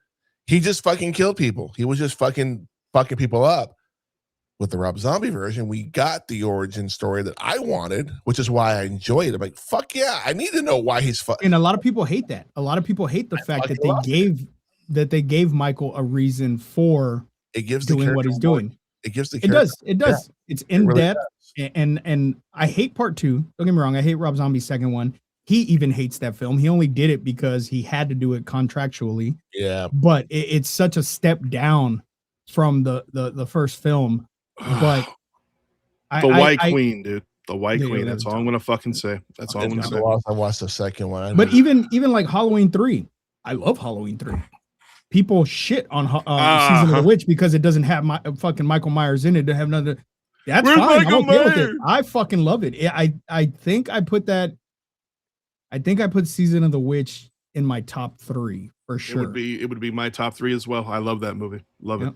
He just fucking killed people. He was just fucking people up. With the Rob Zombie version, we got the origin story that I wanted, which is why I enjoyed it. I'm like, fuck yeah, I need to know why he's fucking. And a lot of people hate that. A lot of people hate the fact that they gave Michael a reason for doing what he's doing. It gives the it does. Yeah, it's in depth. And I hate part 2. Don't get me wrong. I hate Rob Zombie's second one. He even hates that film. He only did it because he had to do it contractually. Yeah. But it's such a step down from the first film. But the White Queen, dude. The White Queen. That's all I'm gonna fucking say. That's all I'm gonna say. I watched the second one. But even like Halloween 3. I love Halloween 3. People shit on Season of the Witch because it doesn't have fucking Michael Myers in it. To have another. That's Where's fine. Michael I'm okay with Myers? it. I fucking love it. I think I put Season of the Witch in my top 3 for sure. It would be my top 3 as well. I love that movie. Love it.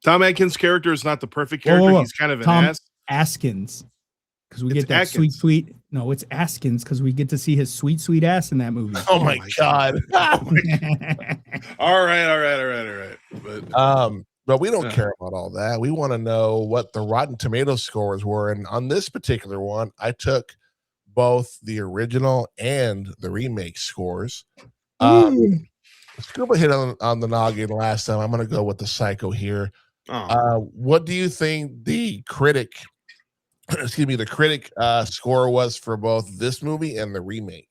Tom Atkins' character is not the perfect character. Whoa. He's kind of an ass. Askins. Because we get that sweet. No, it's Askins because we get to see his sweet ass in that movie. Oh my God. All right. But we don't care about all that. We want to know what the Rotten Tomatoes scores were. And on this particular one, I took both the original and the remake scores. Scuba hit on the noggin last time. I'm going to go with the Psycho here. What do you think the critic, score was for both this movie and the remake?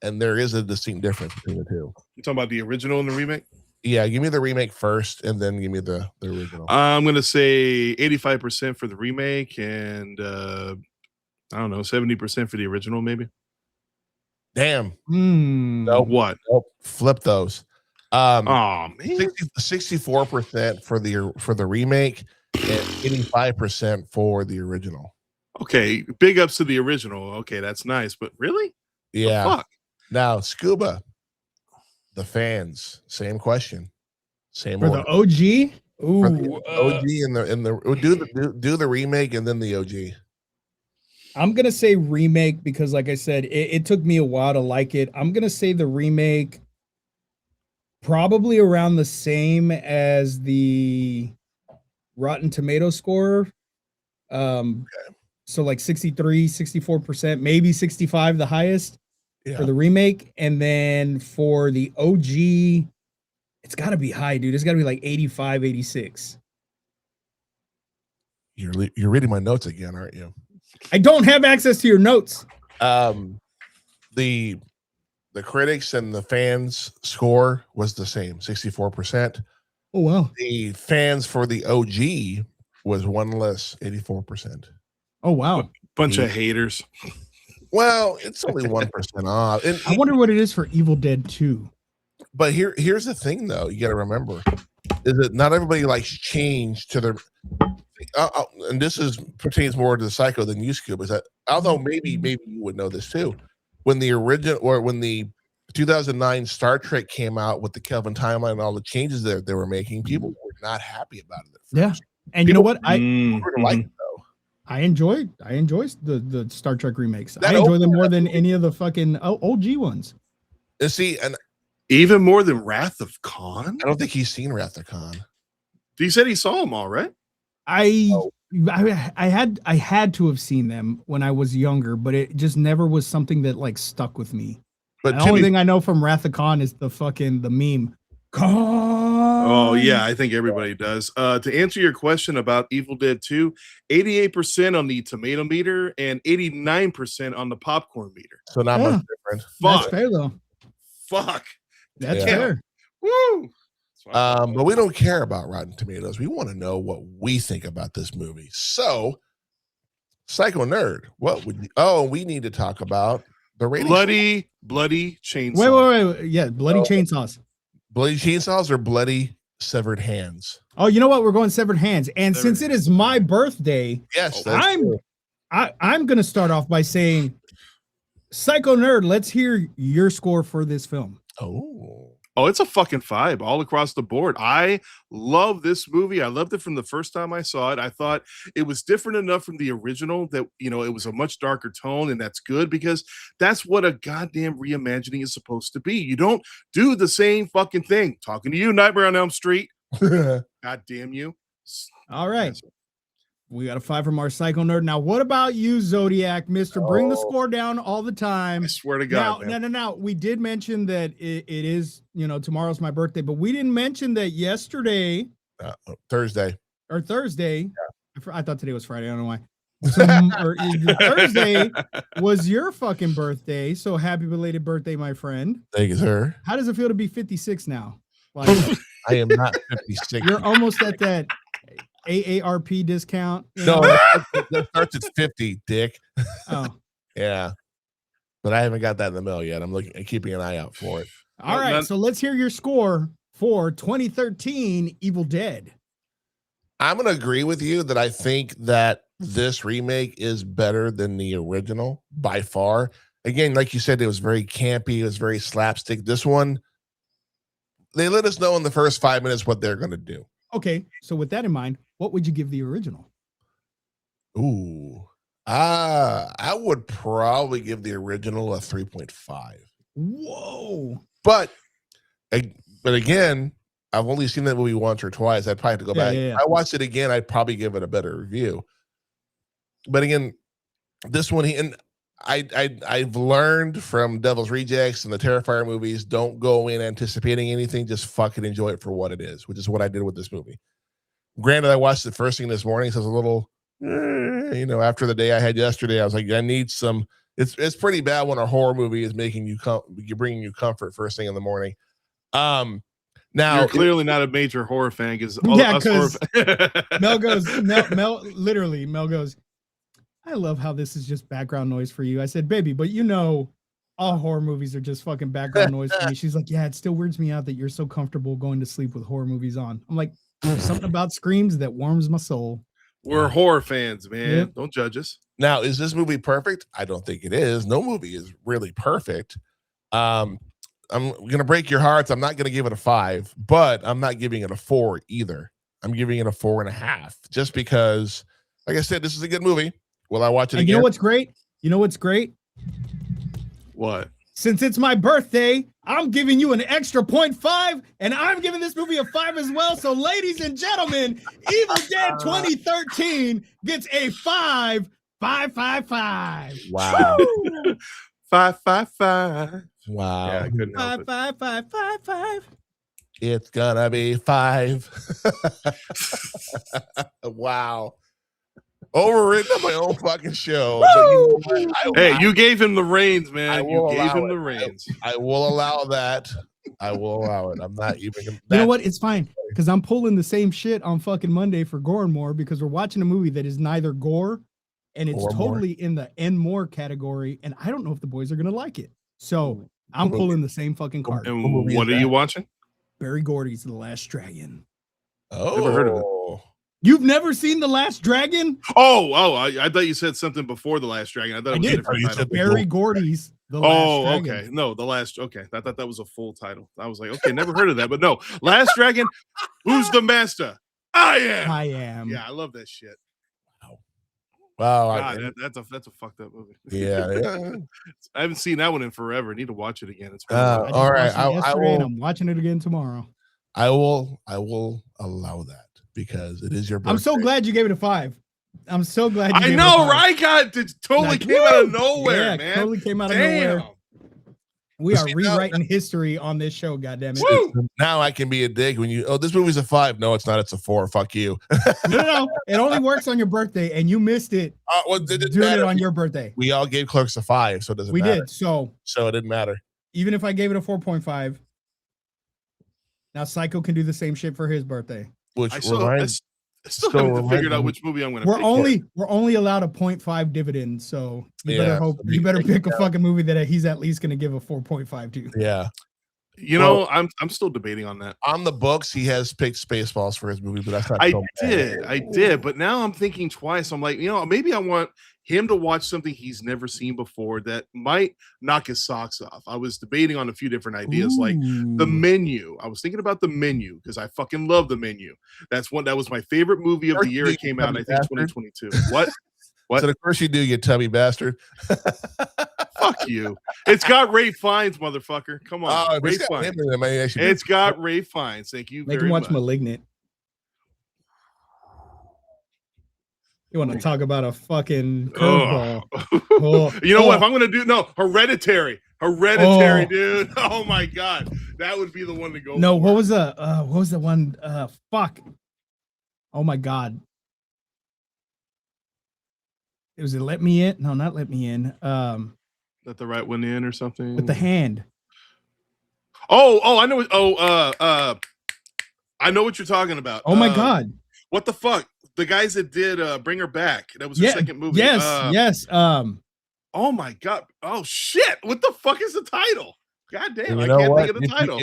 And there is a distinct difference between the two. You talking about the original and the remake? Yeah, give me the remake first, and then give me the original. I'm gonna say 85% for the remake, and I don't know, 70% for the original, maybe. Damn. Nope. What? Nope. Flip those. Oh man, 64% for the remake, and 85% for the original. Okay, big ups to the original. Okay, that's nice, but really? Yeah. The fuck? Now, Scuba, the fans, same question, same For order. the OG. Ooh, For the OG and the do the remake and then the OG. I'm gonna say remake because, like I said, it took me a while to like it. I'm gonna say the remake, probably around the same as the Rotten Tomato score. So like 63, 64%, maybe 65, the highest for the remake. And then for the OG, it's got to be high, dude. It's got to be like 85, 86. You're reading my notes again, aren't you? I don't have access to your notes. The critics and the fans score was the same, 64%. Oh wow. The fans for the OG was one less, 84%. Oh wow. Bunch of haters. Well, it's only 1% off. And I wonder what it is for Evil Dead 2. But here's the thing, though. You got to remember, is that not everybody likes change to their. And this pertains more to the Psycho than you, Scoop. Is that although maybe you would know this too, when the 2009 Star Trek came out with the Kelvin timeline and all the changes that they were making, people were not happy about it. Yeah, and you know what? I like it, though. I enjoy the Star Trek remakes. I enjoy them more than any of the fucking OG ones. And see, and even more than Wrath of Khan. I don't think he's seen Wrath of Khan. He said he saw them all, right? I had to have seen them when I was younger, but it just never was something that like stuck with me. But the only thing I know from Wrath of Khan is the meme. Khan. Oh yeah, I think everybody does. To answer your question about Evil Dead 2, 88% on the tomato meter and 89% on the popcorn meter. So not much different. That's fair though. Fuck. That's fair. Woo. But we don't care about Rotten Tomatoes. We want to know what we think about this movie. So, Psycho Nerd, what would you? Oh, we need to talk about the rating. Bloody chainsaw. Wait. Yeah, bloody chainsaws. Bloody chainsaws or bloody severed hands? Oh, you know what? We're going severed hands. And since it is my birthday, yes, I'm going to start off by saying, Psycho Nerd, let's hear your score for this film. Oh, it's a fucking vibe all across the board. I love this movie. I loved it from the first time I saw it. I thought it was different enough from the original that, you know, it was a much darker tone, and that's good because that's what a goddamn reimagining is supposed to be. You don't do the same fucking thing. Talking to you, Nightmare on Elm Street. God damn you. All right. We got a 5 from our Psycho Nerd. Now, what about you, Zodiac, Mr. Bring the score down all the time. I swear to God. Now, we did mention that it is, you know, tomorrow's my birthday, but we didn't mention that yesterday. Thursday. Yeah. I thought today was Friday. I don't know why. So, Thursday was your fucking birthday. So happy belated birthday, my friend. Thank you, sir. How does it feel to be 56 now? Like, I am not 56. You're almost at that AARP discount. No, that starts at 50, dick. Oh, yeah, but I haven't got that in the mail yet. I'm keeping an eye out for it. All right, so let's hear your score for 2013 Evil Dead. I'm gonna agree with you that I think that this remake is better than the original by far. Again, like you said, it was very campy. It was very slapstick. This one, they let us know in the first 5 minutes what they're gonna do. Okay, so with that in mind, what would you give the original? I would probably give the original a 3.5. Whoa. But again, I've only seen that movie once or twice. I'd probably have to go back. Yeah. If I watched it again, I'd probably give it a better review. But again, this one, and I've learned from Devil's Rejects and the Terrifier movies, don't go in anticipating anything, just fucking enjoy it for what it is, which is what I did with this movie. Granted, I watched it first thing this morning, so I was a little, after the day I had yesterday, I was like, I need some. It's pretty bad when a horror movie is making you bringing you comfort first thing in the morning. Now you're clearly not a major horror fan because Mel goes, I love how this is just background noise for you. I said, baby, but all horror movies are just fucking background noise for me. She's like, yeah, it still weirds me out that you're so comfortable going to sleep with horror movies on. I'm like, there's something about screams that warms my soul. We're horror fans, man. Yep. Don't judge us. Now, is this movie perfect? I don't think it is. No movie is really perfect. I'm going to break your hearts. I'm not going to give it a 5, but I'm not giving it a 4 either. I'm giving it a 4.5 just because, like I said, this is a good movie. Will I watch it again? You know what's great? What? Since it's my birthday, I'm giving you an extra 0.5, and I'm giving this movie a 5 as well. So, ladies and gentlemen, Evil Dead 2013 gets a 5. 5, 5, 5. Wow. 5, 5, 5. Wow. Yeah, I couldn't help 5, 5, 5, 5, 5. It's gonna be 5. Wow. Overwritten on my own fucking show. But you gave him the reins, man. You gave him the reins. I will allow that. I will allow it. I'm not even. You know what? It's fine because I'm pulling the same shit on fucking Monday for Gore and More because we're watching a movie that is neither gore and it's totally in the and more category. And I don't know if the boys are gonna like it. So I'm pulling the same fucking card. And what are you watching? Barry Gordy's The Last Dragon. Oh, never heard of it. You've never seen The Last Dragon? I thought you said something before The Last Dragon. I thought it was a different title. Barry Gordy's The Last Dragon. Okay. No, The Last. Okay. I thought that was a full title. I was like, okay, never heard of that. But no, Last Dragon. Who's the master? I am. Yeah, I love that shit. Wow. God, that's a fucked up movie. Yeah. I haven't seen that one in forever. I need to watch it again. It's all right. I'm watching it again tomorrow. I will allow that because it is your birthday. I'm so glad you gave it a 5. I'm so glad you I know, right? God, it totally came out of nowhere, man. Totally came out of nowhere. We are rewriting history on this show, goddammit. Now I can be a dick when this movie's a 5. No, it's not. It's a 4. Fuck you. No. It only works on your birthday, and you missed it. Doing it on your birthday. We all gave Clerks a 5, so it doesn't matter. We did. So it didn't matter. Even if I gave it a 4.5, now Psycho can do the same shit for his birthday. Which I still haven't figured out which movie I'm going to pick. We're only allowed a 0.5 dividend, so you better pick a fucking movie that he's at least going to give a 4.5 to. Yeah. I'm still debating on that. On the books, he has picked Spaceballs for his movie, but that's not. I did, but now I'm thinking twice. I'm like, maybe I want him to watch something he's never seen before that might knock his socks off. I was debating on a few different ideas, like The Menu. I was thinking about The Menu because I fucking love The Menu. That was my favorite movie of the year. It came out, I think, 2022. What? So of course you do, you tubby bastard. Fuck you. It's got Ray Fiennes, motherfucker. Come on. Ray Fiennes. It's got Ray Fiennes. Thank you very much. Make him watch Malignant. You want to talk about a fucking curveball? What? If I'm going to do Hereditary, dude. Oh my god, that would be the one to go. No, what was the one? Fuck. Oh my god. Was it Let Me In? No, not Let Me In. Let the Right One In or something with the hand. I know. I know what you're talking about. Oh my god. What the fuck? The guys that did Bring Her Back. That was their second movie. Yes. Oh my god. Oh shit. What the fuck is the title? God damn. I can't think of the title.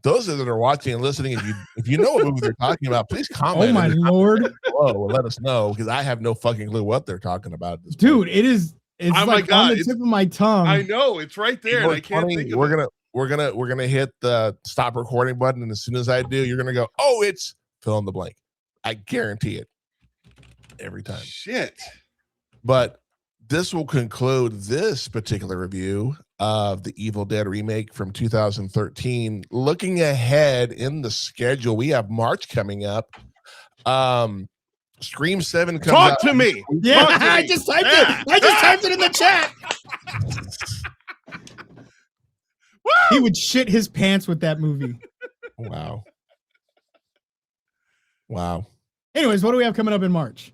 Those that are watching and listening, if you know what movie they're talking about, please comment. Oh my lord. Let us know because I have no fucking clue what they're talking about. Dude, it's like on the tip of my tongue. I know, it's right there. And I can't think of it. We're gonna hit the stop recording button, and as soon as I do, you're gonna go, it's fill in the blank. I guarantee it. Every time. Shit. But this will conclude this particular review of the Evil Dead remake from 2013. Looking ahead in the schedule, we have March coming up. Scream 7 comes out. Talk to me. Yeah, I just typed it. I just typed it in the chat. He would shit his pants with that movie. Wow. Wow. Anyways, what do we have coming up in March?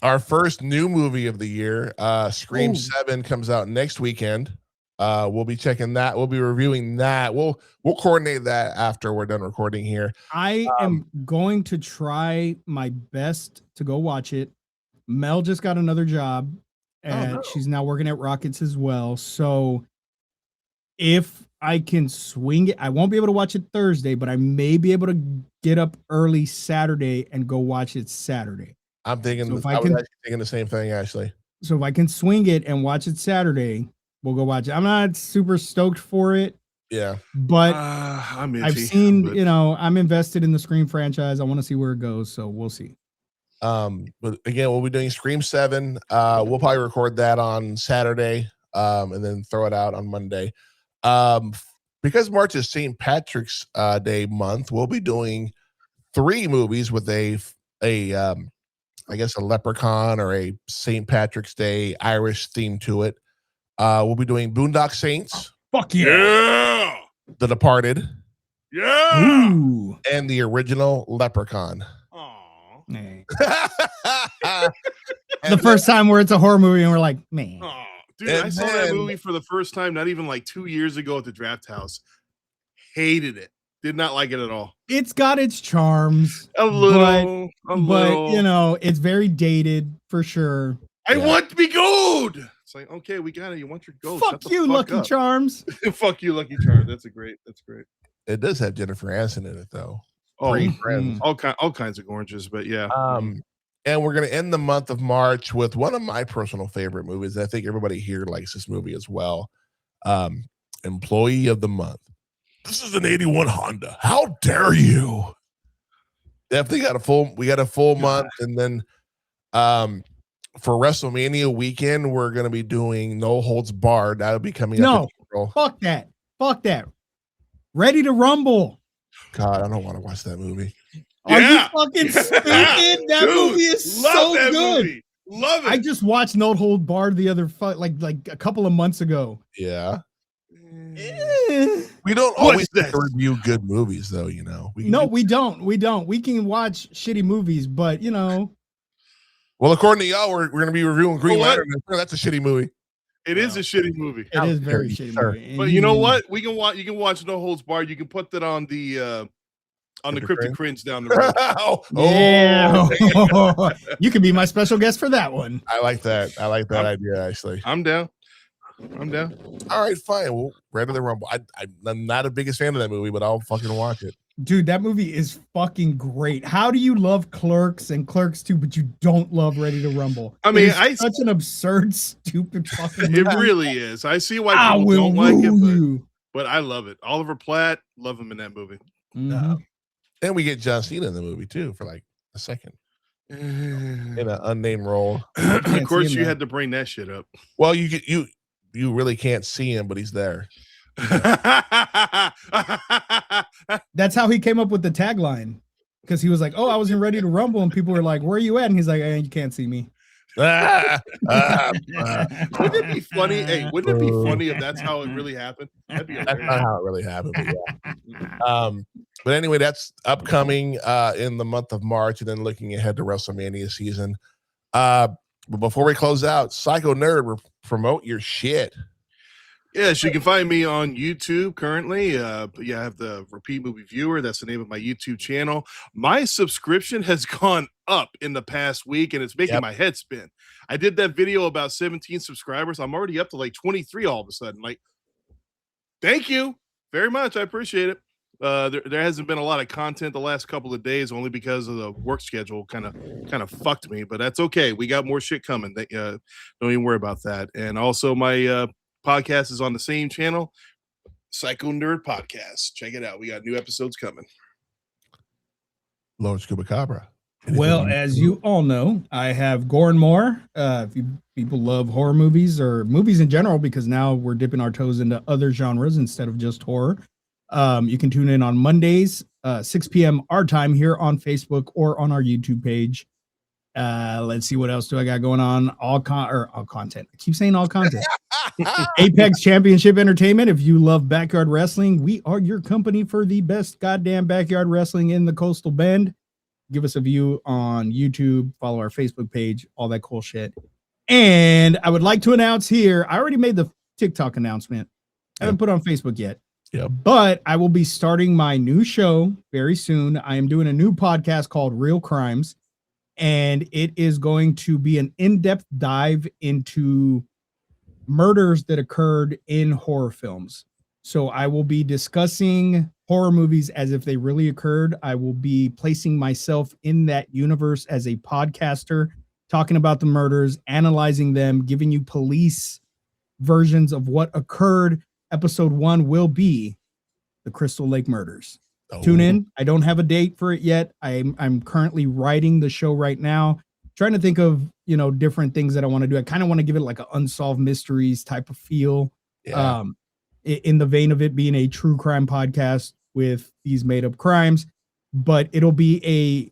Our first new movie of the year, Scream Ooh. 7, comes out next weekend. We'll be checking that. We'll be reviewing that. We'll coordinate that after we're done recording here. I am going to try my best to go watch it. Mel just got another job, and she's now working at Rockets as well. So if I can swing it, I won't be able to watch it Thursday, but I may be able to get up early Saturday and go watch it Saturday. I'm thinking, So if I was actually thinking the same thing, Ashley. So if I can swing it and watch it Saturday, we'll go watch it. I'm not super stoked for it. Yeah. But I'm itchy, I've seen, but... I'm invested in the Scream franchise. I want to see where it goes. So we'll see. But again, we'll be doing Scream 7. We'll probably record that on Saturday, and then throw it out on Monday. Because March is St. Patrick's Day month, we'll be doing 3 movies with I guess a leprechaun or a St. Patrick's Day Irish theme to it. We'll be doing Boondock Saints. Fuck yeah. The Departed. Yeah. Ooh. And the original Leprechaun. Hey. The The first time where it's a horror movie and we're like, man. Oh, dude, I saw that movie for the first time not even like 2 years ago at the Draft House. Hated it. Did not like it at all. It's got its charms. A little. But it's very dated for sure. I want to be gold. It's like, okay, we got it. You want your gold. Fuck you, Lucky Charms. Fuck you, Lucky Charms. That's great. It does have Jennifer Aniston in it, though. Oh, all kinds of oranges, but yeah. And we're going to end the month of March with one of my personal favorite movies. I think everybody here likes this movie as well. Employee of the Month. This is an 81 Honda. How dare you? Definitely we got a full month. And then for WrestleMania weekend, we're going to be doing No Holds Barred. That'll be coming up in April. Fuck that. Ready to Rumble. God, I don't want to watch that movie. Are you fucking stupid? That movie is so good. Movie. Love it. I just watched No Hold Barred the other like a couple of months ago. Yeah. We don't always review good movies, though. We don't. We can watch shitty movies, but Well, according to y'all, we're going to be reviewing Green Lantern. That's a shitty movie. It is a shitty movie. It is very shitty movie. But you know what? You can watch No Holds Barred. You can put that on the Cryptic Cringe down the road. Yeah. You can be my special guest for that one. I like that. I like that idea, actually. I'm down. All right, fine. Well, Ready to Rumble. I'm not the biggest fan of that movie, but I'll fucking watch it. Dude, that movie is fucking great. How do you love Clerks and Clerks 2, but you don't love Ready to Rumble? I mean, it's such an absurd, stupid fucking movie. It really is. I see why people don't like it, but I love it. Oliver Platt, love him in that movie. Mm-hmm. And we get John Cena in the movie too for like a second in an unnamed role. Of course, you had to bring that shit up. Well, you really can't see him, but he's there. That's how he came up with the tagline, because he was like, "Oh, I was in Ready to Rumble," and people were like, "Where are you at?" And he's like, "You can't see me." Wouldn't it be funny? Hey, wouldn't it be funny if that's how it really happened? That's not how it really happened. But yeah. But anyway, that's upcoming in the month of March, and then looking ahead to WrestleMania season. But before we close out, Psycho Nerd, promote your shit. Yes, you can find me on YouTube currently. I have the Repeat Movie Viewer. That's the name of my YouTube channel. My subscription has gone up in the past week, and it's making my head spin. I did that video about 17 subscribers. I'm already up to like 23 all of a sudden. Like, thank you very much. I appreciate it. There hasn't been a lot of content the last couple of days, only because of the work schedule kind of fucked me. But that's okay. We got more shit coming. Don't even worry about that. And also my podcast is on the same channel, Psycho Nerd Podcast. Check it out. We got new episodes coming. Lord Scuba-Cabra. Well, as you all know, I have Gore and More. If people love horror movies or movies in general, because now we're dipping our toes into other genres instead of just horror. You can tune in on Mondays, 6 p.m. our time here on Facebook or on our YouTube page. Let's see, what else do I got going on? All content. I keep saying all content. Apex Championship Entertainment. If you love backyard wrestling, we are your company for the best goddamn backyard wrestling in the Coastal Bend. Give us a view on YouTube, follow our Facebook page, all that cool shit. And I would like to announce here, I already made the TikTok announcement. I haven't put it on Facebook yet. Yep. But I will be starting my new show very soon. I am doing a new podcast called Real Crimes, and it is going to be an in-depth dive into murders that occurred in horror films. So I will be discussing horror movies as if they really occurred. I will be placing myself in that universe as a podcaster, talking about the murders, analyzing them, giving you police versions of what occurred. Episode 1 will be the Crystal Lake murders. Tune in. I don't have a date for it yet. I'm currently writing the show right now, trying to think of, different things that I want to do. I kind of want to give it like an unsolved mysteries type of feel. Yeah. In the vein of it being a true crime podcast with these made up crimes, but it'll be a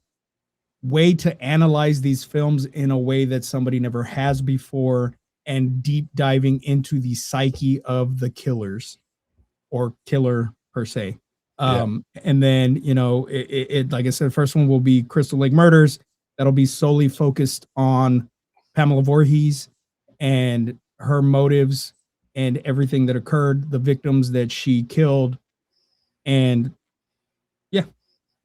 way to analyze these films in a way that somebody never has before, and deep diving into the psyche of the killers or killer per se. And then, it like I said, the first one will be Crystal Lake Murders. That'll be solely focused on Pamela Voorhees and her motives and everything that occurred, the victims that she killed. And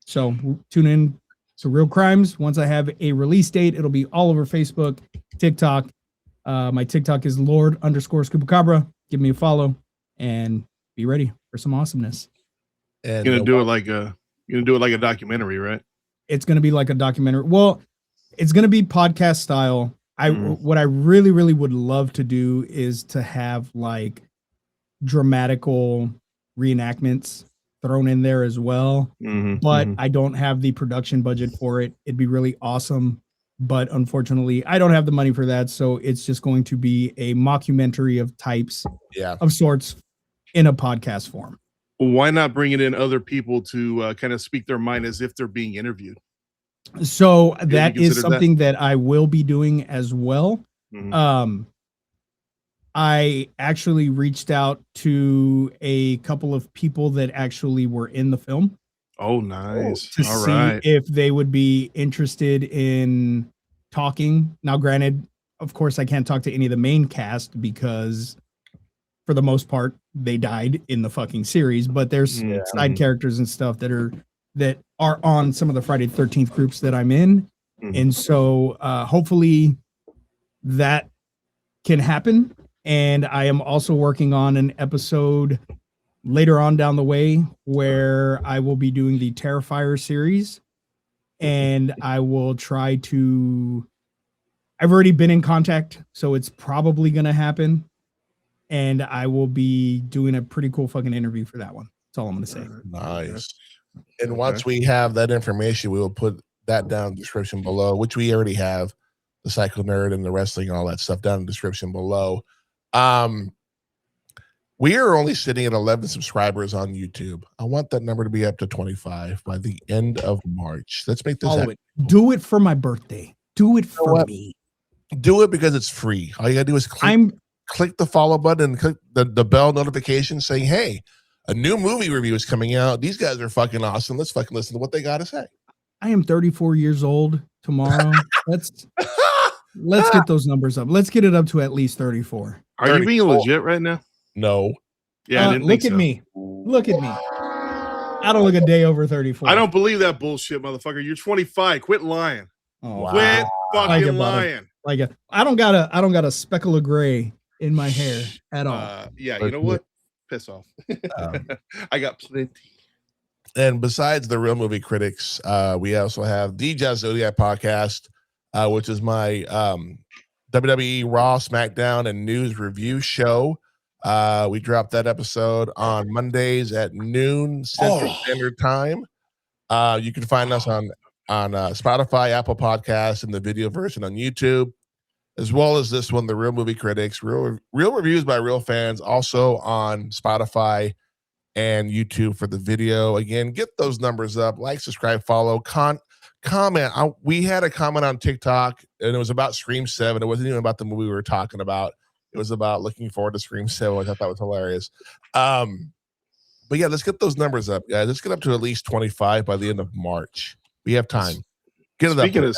so tune in to Real Crimes. Once I have a release date, it'll be all over Facebook, TikTok. My TikTok is Lord_Scuba-Cabra. Give me a follow and be ready for some awesomeness. And You're gonna do it like a documentary, right? It's gonna be like a documentary. Well, it's gonna be podcast style. What I really, really would love to do is to have like dramatical reenactments thrown in there as well. But I don't have the production budget for it. It'd be really awesome. But unfortunately, I don't have the money for that. So it's just going to be a mockumentary of types of sorts in a podcast form. Why not bring it in other people to kind of speak their mind as if they're being interviewed? So that is something that I will be doing as well. I actually reached out to a couple of people that actually were in the film. Oh, nice. To see if they would be interested in talking. Now, granted, of course, I can't talk to any of the main cast because for the most part, they died in the fucking series, but there's side characters and stuff that are on some of the Friday the 13th groups that I'm in. And so hopefully that can happen. And I am also working on an episode later on down the way where I will be doing the Terrifier series, and I will try to, I've already been in contact, so it's probably going to happen. And I will be doing a pretty cool fucking interview for that one. That's all I'm going to say. Nice. And once we have that information, we will put that down in the description below, which we already have, the Psycho Nerd and the wrestling and all that stuff down in the description below. We are only sitting at 11 subscribers on YouTube. I want that number to be up to 25 by the end of March. Let's make this happen. Do it for my birthday. Do it for me. Do it because it's free. All you gotta do is click the follow button and click the bell notification saying, hey, a new movie review is coming out. These guys are fucking awesome. Let's fucking listen to what they gotta say. I am 34 years old tomorrow. Let's get those numbers up. Let's get it up to at least 34. Are you being legit right now? No. Yeah, I didn't look think at so. me. Look at me. I don't look a day over 34. I don't believe that bullshit, motherfucker. You're 25. Quit lying. Oh, Quit fucking lying. I don't got a speckle of gray in my hair at all. Yeah, you know what? Piss off. I got plenty. And besides the Real Movie Critics, we also have the Jazz Zodiac podcast, which is my WWE Raw, SmackDown, and news review show. We drop that episode on Mondays at noon Central Standard Time. You can find us on Spotify, Apple Podcasts, and the video version on YouTube, as well as this one, the Real Movie Critics, real reviews by real fans, also on Spotify and YouTube for the video. Again, get those numbers up, like, subscribe, follow, comment. We had a comment on TikTok, and it was about Scream 7. It wasn't even about the movie we were talking about. It was about looking forward to Scream 7, which I thought was hilarious. But yeah, let's get those numbers up, guys. Let's get up to at least 25 by the end of March. We have time. Get it Speaking up. of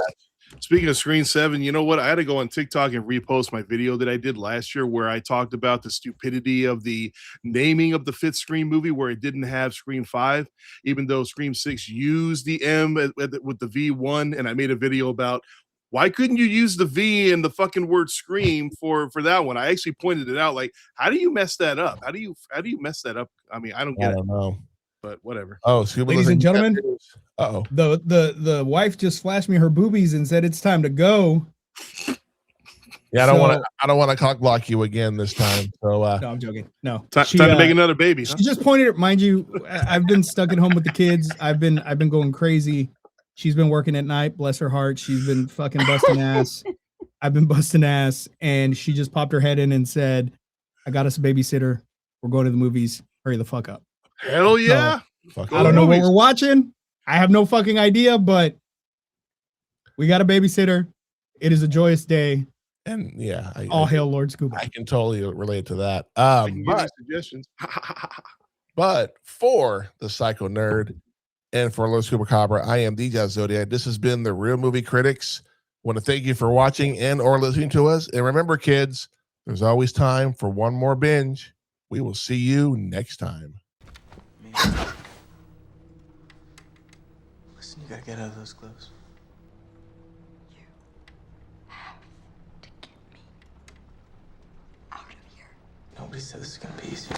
Speaking of Screen 7, you know what? I had to go on TikTok and repost my video that I did last year where I talked about the stupidity of the naming of the fifth Scream movie where it didn't have Scream 5, even though Scream 6 used the M with the V1. And I made a video about why couldn't you use the V in the fucking word Scream for that one? I actually pointed it out. Like, how do you mess that up? How do you mess that up? I mean, I don't get it. Know. But whatever. Oh, Scuba, ladies and gentlemen, uh-oh. The wife just flashed me her boobies and said it's time to go. Yeah, I don't want to cock block you again this time. So no, I'm joking. No. Time to make another baby. She just pointed at, mind you, I've been stuck at home with the kids. I've been going crazy. She's been working at night, bless her heart. She's been fucking busting ass. I've been busting ass, and she just popped her head in and said, I got us a babysitter. We're going to the movies. Hurry the fuck up. Hell yeah. So, I don't know what we're watching. I have no fucking idea, but we got a babysitter. It is a joyous day. And yeah, all hail Lord Scuba. I can totally relate to that. I can give you suggestions. But for the Psycho Nerd and for Lord Scuba-Cabra, I am DJ Zodiac. This has been the Real Movie Critics. Want to thank you for watching and or listening to us. And remember, kids, there's always time for one more binge. We will see you next time. Listen, you gotta get out of those clothes. You have to get me out of here. Nobody said this is gonna be easy.